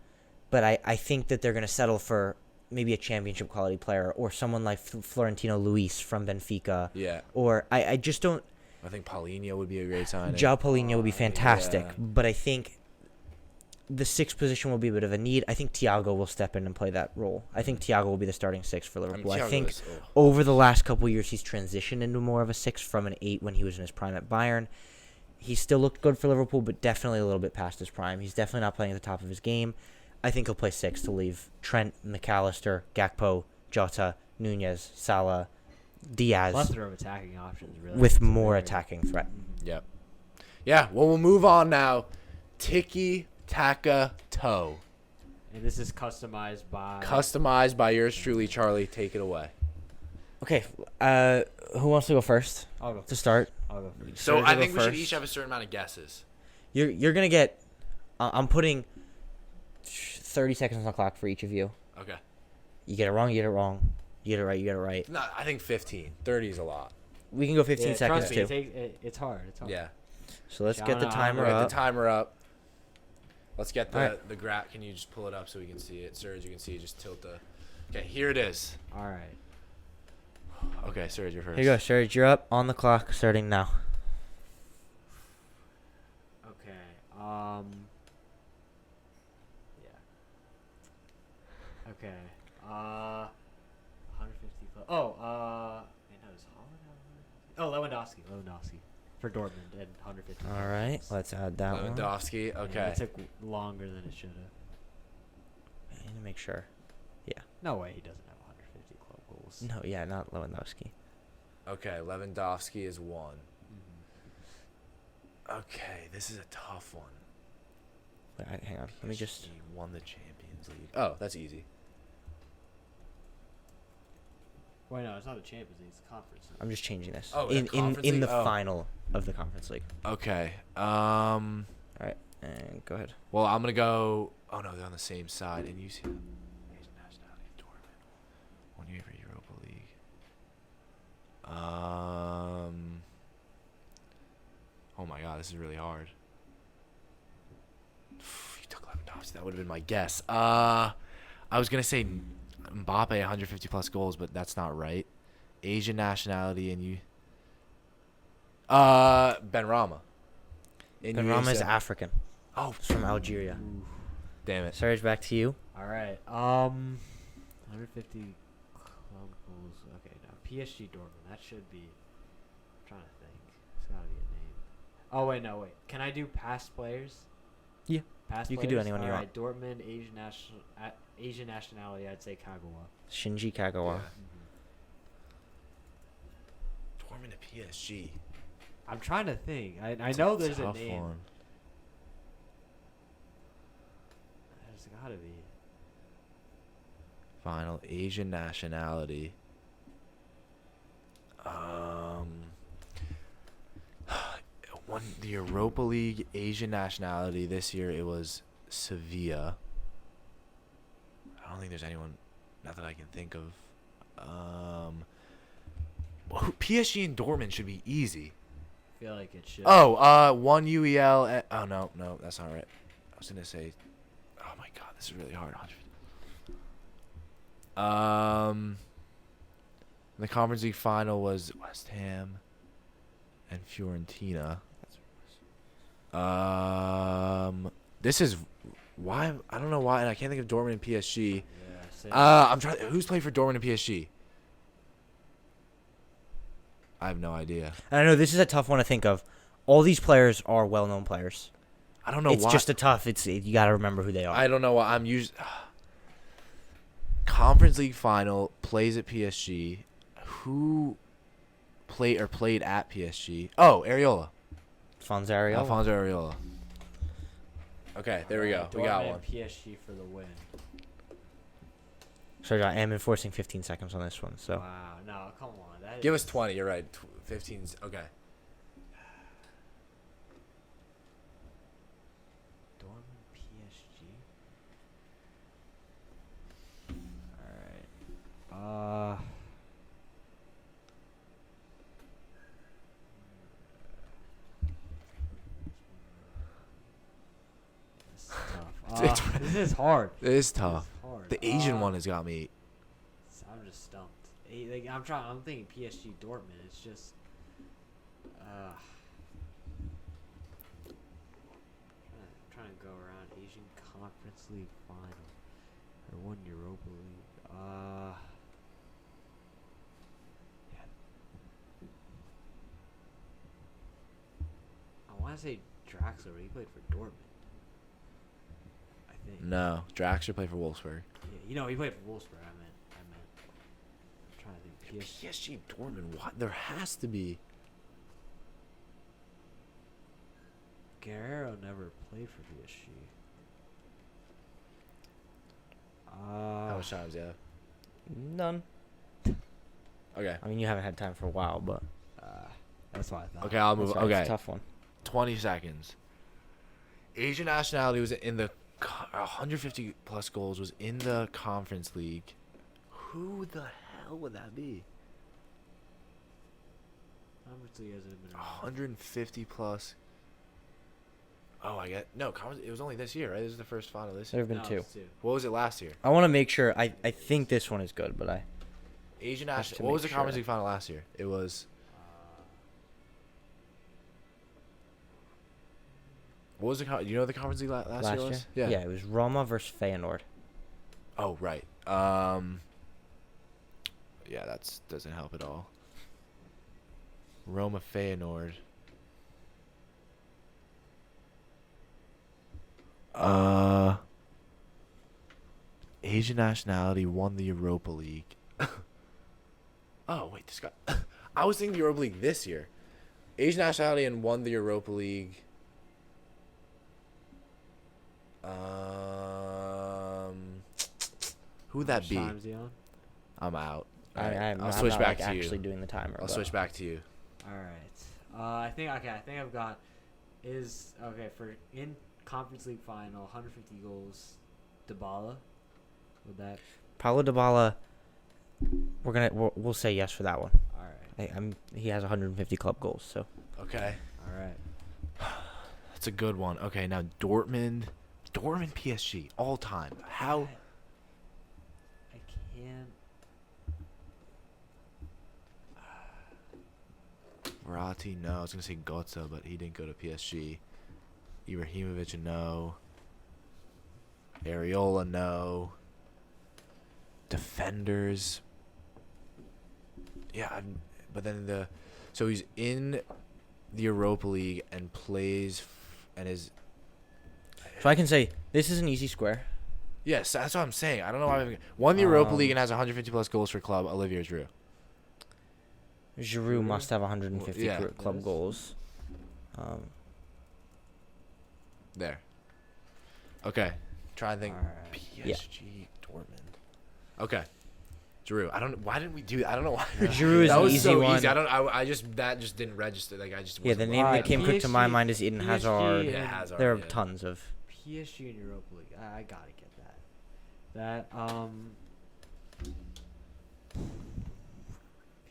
but I think that they're going to settle for maybe a championship quality player or someone like Florentino Luis from Benfica. Yeah. Or I just don't. I think Paulinho would be a great signing. João Paulinho would be fantastic, yeah. but I think the 6th position will be a bit of a need. I think Thiago will step in and play that role. I think Thiago will be the starting 6 for Liverpool. I think over the last couple of years he's transitioned into more of a 6 from an 8 when he was in his prime at Bayern. He still looked good for Liverpool, but definitely a little bit past his prime. He's definitely not playing at the top of his game. I think he'll play 6 to leave Trent, McAllister, Gakpo, Jota, Nunez, Salah, Diaz. Plethora of attacking options, really. With more attacking threat. Yep. Yeah, well, we'll move on now. Tiki-taka-toe. And this is customized by... Customized by yours truly, Charlie. Take it away. Okay, who wants to go first I'll go. to start? I'll go. So Serge I will think go we should first. each have a certain amount of guesses. You're gonna get. I'm putting 30 seconds on the clock for each of you. Okay. You get it wrong, you get it wrong. You get it right, you get it right. No, I think 15. 30 is a lot. We can go 15 Yeah, seconds trust me, too. it's hard. It's hard. Yeah. So let's Shout get the out. timer We'll get up. the timer up. Let's get the Alright. the graph. Can you just pull it up so we can see it? Serge, you can see it. Just tilt the... Okay, here it is. All right. Okay, Serge, you're first. Here you go, Serge. You're up on the clock starting now. Okay. Yeah. Okay. 150 club. Wait, no, is Holland? Oh, Lewandowski for Dortmund and 150. All right, let's add that one. Lewandowski. Yeah, Okay. it took longer than it should have. I need to make sure. No way, he doesn't have 150 club goals. No, yeah, not Lewandowski. Okay, Lewandowski is 1. Mhm. Okay, this is a tough one. Wait, hang on. Let me just. He won the Champions League. Oh, that's easy. Wait, no, it's not the Champions League. It's the Conference League. I'm just changing this. Oh, in Conference in the League? Oh. final of the Conference League. Okay. All right, and go ahead. Well, I'm gonna go. Oh no, they're on the same side. And you see them. Asian nationality, Dortmund. 1 year for Europa League. Oh my God, this is really hard. You took Lewandowski. That would have been my guess. I was gonna say Mbappe 150 plus goals, but that's not right. Asian nationality, and you. Benrahma. Benrahma is African. Oh, He's from Algeria. damn it. Serge, back to you. All right. 150 club goals. Okay, now PSG Dortmund. That should be. I'm trying to think. It's gotta be a name. Oh wait, no wait. Can I do past players? Yeah. Past You players? can do anyone you All want. right, Dortmund, Asian nationality. I'd say Kagawa. Shinji Kagawa. Dortmund to PSG. I'm trying to think. I It's know there's a tough name. one. There's gotta be. Final Asian nationality. Won the Europa League Asian nationality this year. It was Sevilla. I don't think there's anyone, not that I can think of. PSG and Dortmund should be easy. I feel like it should. Oh, one UEL. Oh no, that's not right. I was gonna say. Oh my God, this is really hard. The Conference League final was West Ham and Fiorentina. This is why I don't know why, and I can't think of Dortmund and PSG. Yeah, same. I'm trying. Who's played for Dortmund and PSG? I have no idea. And I know this is a tough one to think of. All these players are well-known players. I don't know It's why. just you got to remember who they are. I don't know why I'm used. Conference League final plays at PSG. Who played at PSG? Oh, Areola. Alfonso Areola. Alfonso Areola. Okay, there we go. We got Dortmund one. PSG for the win. Serge, I am enforcing 15 seconds on this one. So Wow. No, come on. That Give is- us 20. You're right. 15. Okay. Dortmund PSG. All right. This is tough. This is hard. It is tough. This is hard. The Asian one has got me. I'm just stumped. I'm thinking PSG Dortmund. It's just. Trying to go around Asian Conference League final or one Europa League. Yeah. I want to say Draxler. He played for Dortmund. I think. No, Draxler played for Wolfsburg. Yeah, he played for Wolfsburg. I meant. I'm trying to think. PSG Dortmund. What? There has to be. Guerrero never played for PSG. How much time do you have? None. Okay. I mean, you haven't had time for a while, but That's what I thought. Okay, I'll move. that's right, Okay. it's a tough one. 20 seconds. Asian nationality was in the 150 plus goals was in the Conference League. Who the hell would that be? Conference League hasn't been around. 150 plus. Oh, I get no. It was only this year, right? This is the first final this There year. have been two. it's two. What was it last year? I want to make sure. I think this one is good, but Asian Have national. to What was the make Conference sure. League final last year? It was. What was the? Do you know what the Conference League last year was? Yeah, it was Roma versus Feyenoord. Oh right. Yeah, that's doesn't help at all. Roma Feyenoord. Asian nationality won the Europa League. Oh wait, this guy. I was thinking the Europa League this year. Asian nationality and won the Europa League. Who'd that be? Time's he on? I'm out. I'm I'll switch not, back like, to you. actually doing the timer. I'll but- switch back to you. All right. I think I've got for in Conference League final 150 goals. Dybala. Would that? Paulo Dybala. We'll say yes for that one. All right. He has 150 club goals, so Okay. All right. That's a good one. Okay, now Dortmund PSG all time. How? I can't. Verratti, no. I was gonna say Götze, but he didn't go to PSG. Ibrahimovic, no. Areola, no. Defenders. Yeah, but then so he's in the Europa League and plays and is. So I can say this is an easy square. Yes, that's what I'm saying. I don't know why I won the Europa League and has 150 plus goals for club. Olivier Giroud. Giroud must have 150 Yeah. club Yes. goals. There. Okay. Try and think. All right. PSG, Dortmund. Okay. Giroud. I don't. Why didn't we do that? I don't know why. Giroud is that an was easy so one. easy. I just that just didn't register. Like I just. Yeah, the wasn't- name that Alright, came quick to my PSG mind is Eden PSG Hazard. Yeah, Hazard. There are yeah. tons of. PSG and Europa League. I gotta get that.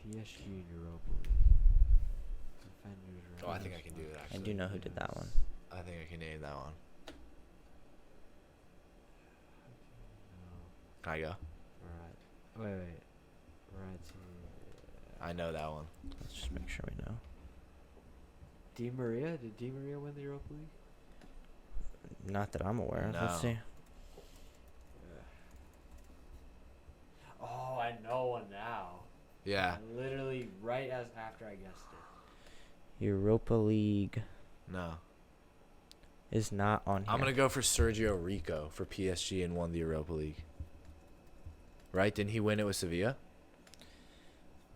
PSG and Europa League. Defenders. Oh, I think I can do it. I Actually, do know who did that one. I think I can name that one. Can I go? Right. Wait. Right. I know that one. Let's just make sure we know. Di Maria. Did Di Maria win the Europa League? Not that I'm aware of. No. Let's see. Oh, I know one now. Yeah. Literally right after I guessed it. Europa League No. is not on here. I'm gonna go for Sergio Rico for PSG and won the Europa League. Right? Didn't he win it with Sevilla?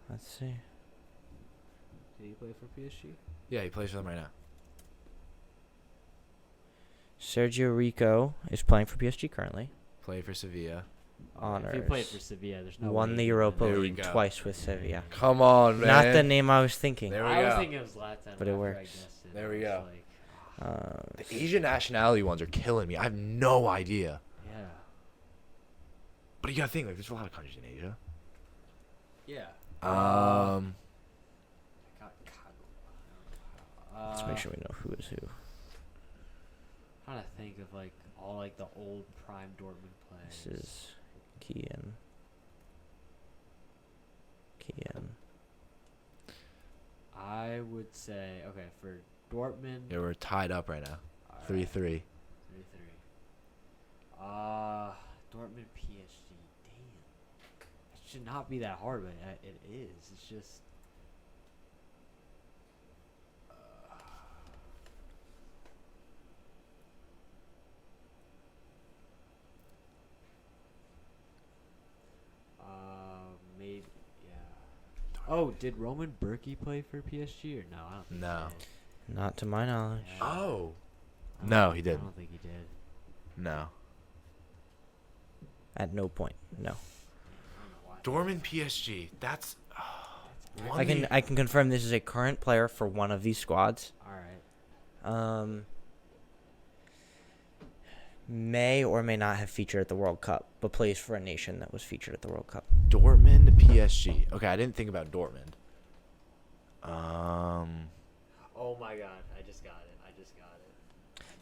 Let's see. Did he play for PSG? Yeah, he plays for them right now. Sergio Rico is playing for PSG currently. Played for Sevilla. Honors. If he played for Sevilla, there's no Won way the he Europa There we League go. twice with Sevilla. Come on, man. Not the name I was thinking. There we I was go. thinking it was Zlatan, But it after I works. guessed it. There we I go. was like, The Asian nationality ones are killing me. I have no idea. yeah. But you gotta think, like, there's a lot of countries in Asia. Yeah. Let's make sure we know who is who. Trying to think of like all like the old prime Dortmund This players. is Kian. I would would say for Dortmund. Yeah, we're tied up right now. All 3-3. right, 3-3. Dortmund PSG. Damn, it should not be that hard, but it is. It's just. Maybe, yeah. Oh, did Roman Burki play for PSG or no? I don't think No. he did. Not to my knowledge. Yeah. Oh. I don't No, think- he didn't. I don't think he did. No. At no point. No. I don't know why. Dortmund PSG. That's. That's one I of can the- I can confirm this is a current player for one of these squads. All right. May or may not have featured at the World Cup, but plays for a nation that was featured at the World Cup. Dortmund PSG. Okay, I didn't think about Dortmund. Oh my God! I just got it.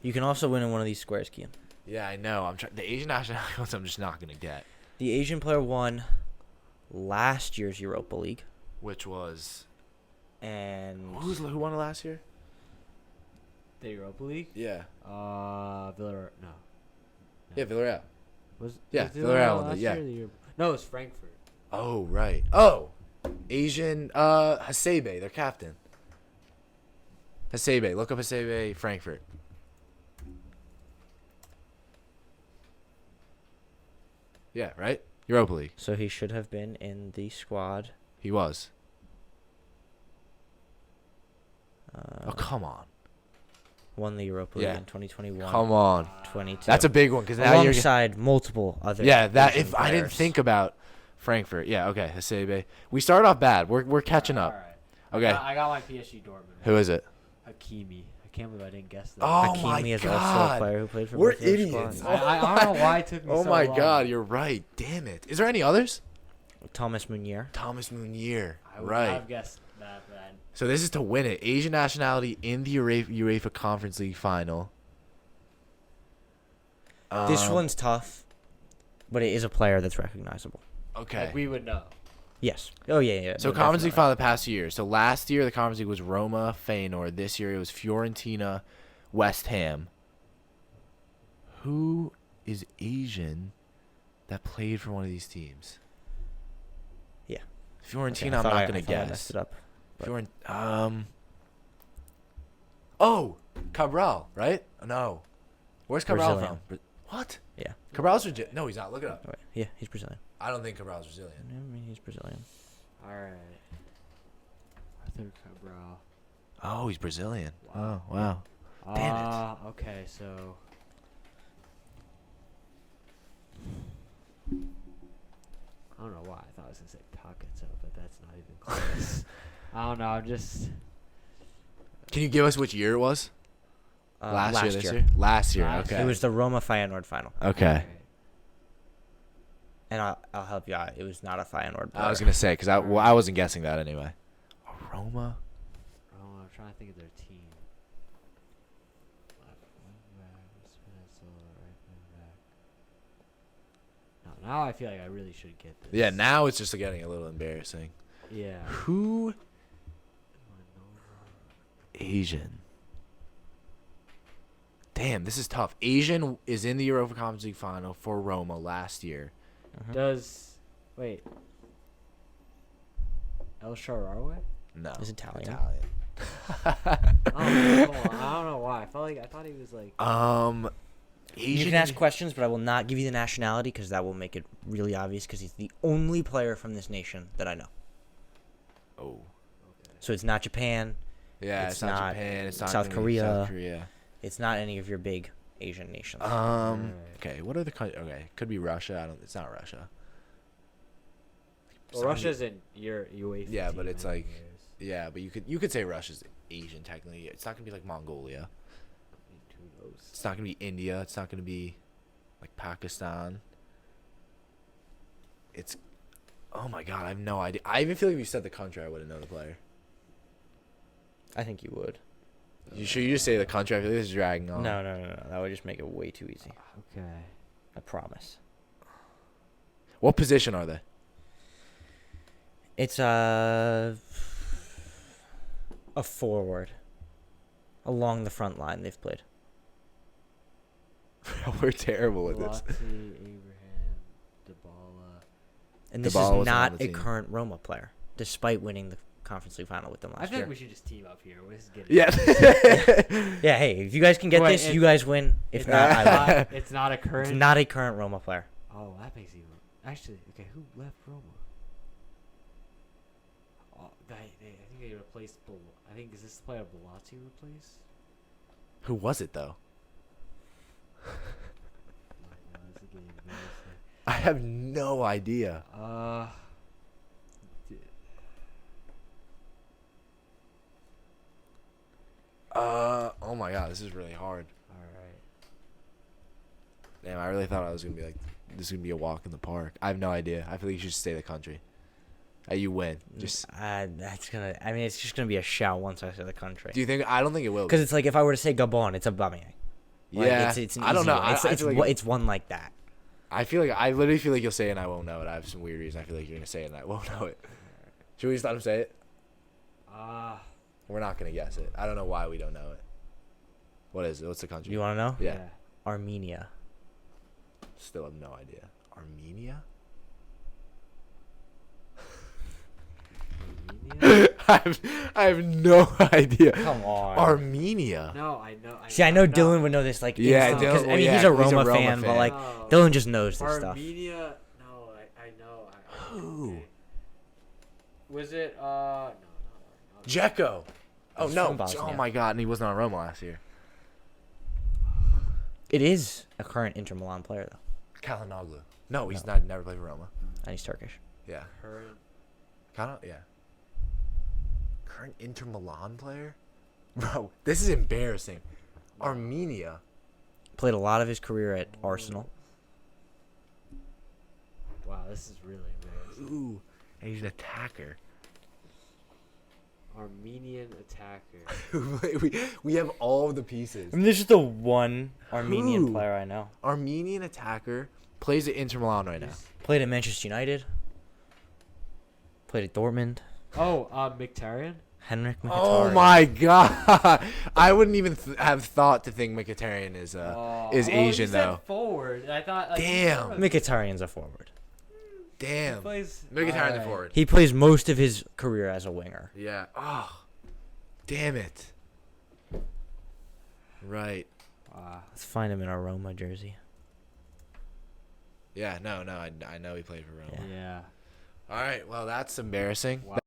You can also win in one of these squares, Kian. Yeah, I know. I'm trying. The Asian nationality ones, I'm just not gonna get. The Asian player won last year's Europa League, Which was and who won it last year? The Europa League. Yeah. Villarreal. No. Yeah, Villarreal. Was Villarreal won last yeah. year or the year? No, it was Frankfurt. Oh right. Oh, Asian. Hasebe, their captain. Hasebe. Look up Hasebe, Frankfurt. Yeah, right. Europa League. so he should have been in the squad. He was. Oh come on. Won the Europa League Yeah. in 2021. Come on. 22. That's a big one because now you're. Alongside multiple other. Yeah, that Asian if I didn't players. think about Frankfurt. Yeah, okay, Hasebe. We started off bad. We're catching All up. right. Okay. I got my PSG Dortmund. Who is it? Hakimi. I can't believe I didn't guess that. Oh my Hakimi is also a God. player who played for We're both of those idiots. squads. I don't know why it took me Oh so my long. God, you're right. Damn it. Is there any others? Thomas Meunier. Thomas Meunier. I would Right. have guessed that. So this is to win it. Asian nationality in the UEFA Conference League final. This one's tough, but it is a player that's recognizable. Okay. Like we would know. Yes. Oh yeah. So no, Conference League definitely. final the past year. So last year the Conference League was Roma, Feyenoord. This year it was Fiorentina, West Ham. Who is Asian that played for one of these teams? Yeah. Fiorentina, Okay, I I'm thought not I gonna thought I guess. messed it up. but- Oh, Cabral, right? No. Where's Cabral Brazilian. from? What? Yeah. Cabral's Brazilian. No, he's not. Look it up. Right. Yeah, he's Brazilian. I don't think Cabral's Brazilian. I mean, he's Brazilian. All right. Arthur Cabral. Oh, he's Brazilian. Wow. Oh, wow. Damn it. Okay, so. I don't know why. I thought I was gonna say Paquetá, but that's not even close. I don't know. I'm just. Can you give us which year it was? Last year, this year? Last year, Last okay. It was the Roma Feyenoord final, Okay. and I'll help you out. It was not a Feyenoord player. I was going to say, because I wasn't guessing that anyway. Roma? Oh, I'm trying to think of their team. Left wing back, Spinazzola, right wing back. No, now I feel like I really should get this. Yeah, now it's just getting a little embarrassing. Yeah. Who? Asian. Damn, this is tough. Asian is in the Europa Conference League final for Roma last year. Mhm. Does wait? El Shaarawy? No. He's Italian. I don't know why. I thought he was like. Asian. You can ask questions, but I will not give you the nationality because that will make it really obvious. Because he's the only player from this nation that I know. Oh. So it's not Japan. Yeah, It's it's, not not Japan. It's not South gonna be South Korea. Korea. It's not any of your big Asian nations. Right. Okay, what are the countries? Okay, could be Russia. It's not Russia. Well, Russia's in your UEFA. Yeah, but team it's like- anyways. Yeah, but you could say Russia's Asian technically. It's not gonna be like Mongolia. I mean, who knows? It's not gonna be India. It's not gonna be like Pakistan. It's. Oh my God, I have no idea. I even feel like if you said the country, I wouldn't know the player. I think you would. Should you just say the country? I feel like this is dragging on. No. That would just make it way too easy. Okay. I promise. What position are they? It's a a forward along the front line they've played. We're terrible with this. Velazzi, Abraham, Dybala. And this Dybala is wasn't on not the a team. current Roma player, despite winning the Conference League final with them I last feel year. like we should just team up here. We'll just get it. Yeah. Yeah, hey, if you guys can get Wait, this, you guys win. If It's not, I win. it's not a current. It's not a current Roma player. Oh, that makes even. Actually, okay, who left Roma? Oh, I think they replaced. I think is this the player Velazzi replaced? Who was it though? Oh, no, this is getting embarrassing. I have no idea. d- Oh my god, this is really hard. all right. Damn, I really thought I was gonna be like, this is gonna be a walk in the park. I have no idea. I feel like you should stay the country. You win. Just. That's gonna. I mean, it's just gonna be a shout once I say the country. Do you think? I don't think it will. Because it's like if I were to say Gabon, it's Aubameyang. Like, Yeah. it's an I don't easy know. one. It's one like that. I literally feel like you'll say it and I won't know it. I have some weird reason. I feel like you're gonna say it and I won't know it. Should we just let him say it? We're not gonna guess it. I don't know why we don't know it. What is it? What's the country? You want to know? Yeah. Armenia. Still have no idea. Armenia? Armenia? I have no idea. Come on. Armenia. No, I know. See, I know Dylan would know this like Yeah, instantly, 'cause, Dylan- I mean, yeah, he's a he's a Roma Roma fan, but fan. like No. Dylan just knows this stuff. Armenia? No, I know. Who? Okay. Was it? No. Dzeko. Oh He's no. from Bosnia. Oh my god, and he wasn't on Roma last year. It is a current Inter Milan player though, Kalinoglu. No, he's No. not. Never played for Roma. and he's Turkish. Yeah. Current. Yeah. Current Inter Milan player? Bro, this is embarrassing. Armenia. Played a lot of his career at Arsenal. Wow, this is really embarrassing. Ooh. And he's an attacker. Armenian attacker. we have all the pieces. I mean, this is the one Armenian Who? player I know. Armenian attacker plays at Inter Milan right now. Played at Manchester United. Played at Dortmund. Oh, Mkhitaryan. Henrik Mkhitaryan. Oh my god! I wouldn't even have thought to think Mkhitaryan is Asian you though. Said forward. I thought. Like, Damn. Mkhitaryan's a forward. Damn. Plays, Mkhitaryan's a alright. forward. He plays most of his career as a winger. Yeah. Oh. Damn it. Right. Let's find him in a Roma jersey. Yeah. No. I know he played for Roma. Yeah. Yeah. All right. Well, that's embarrassing. Wow.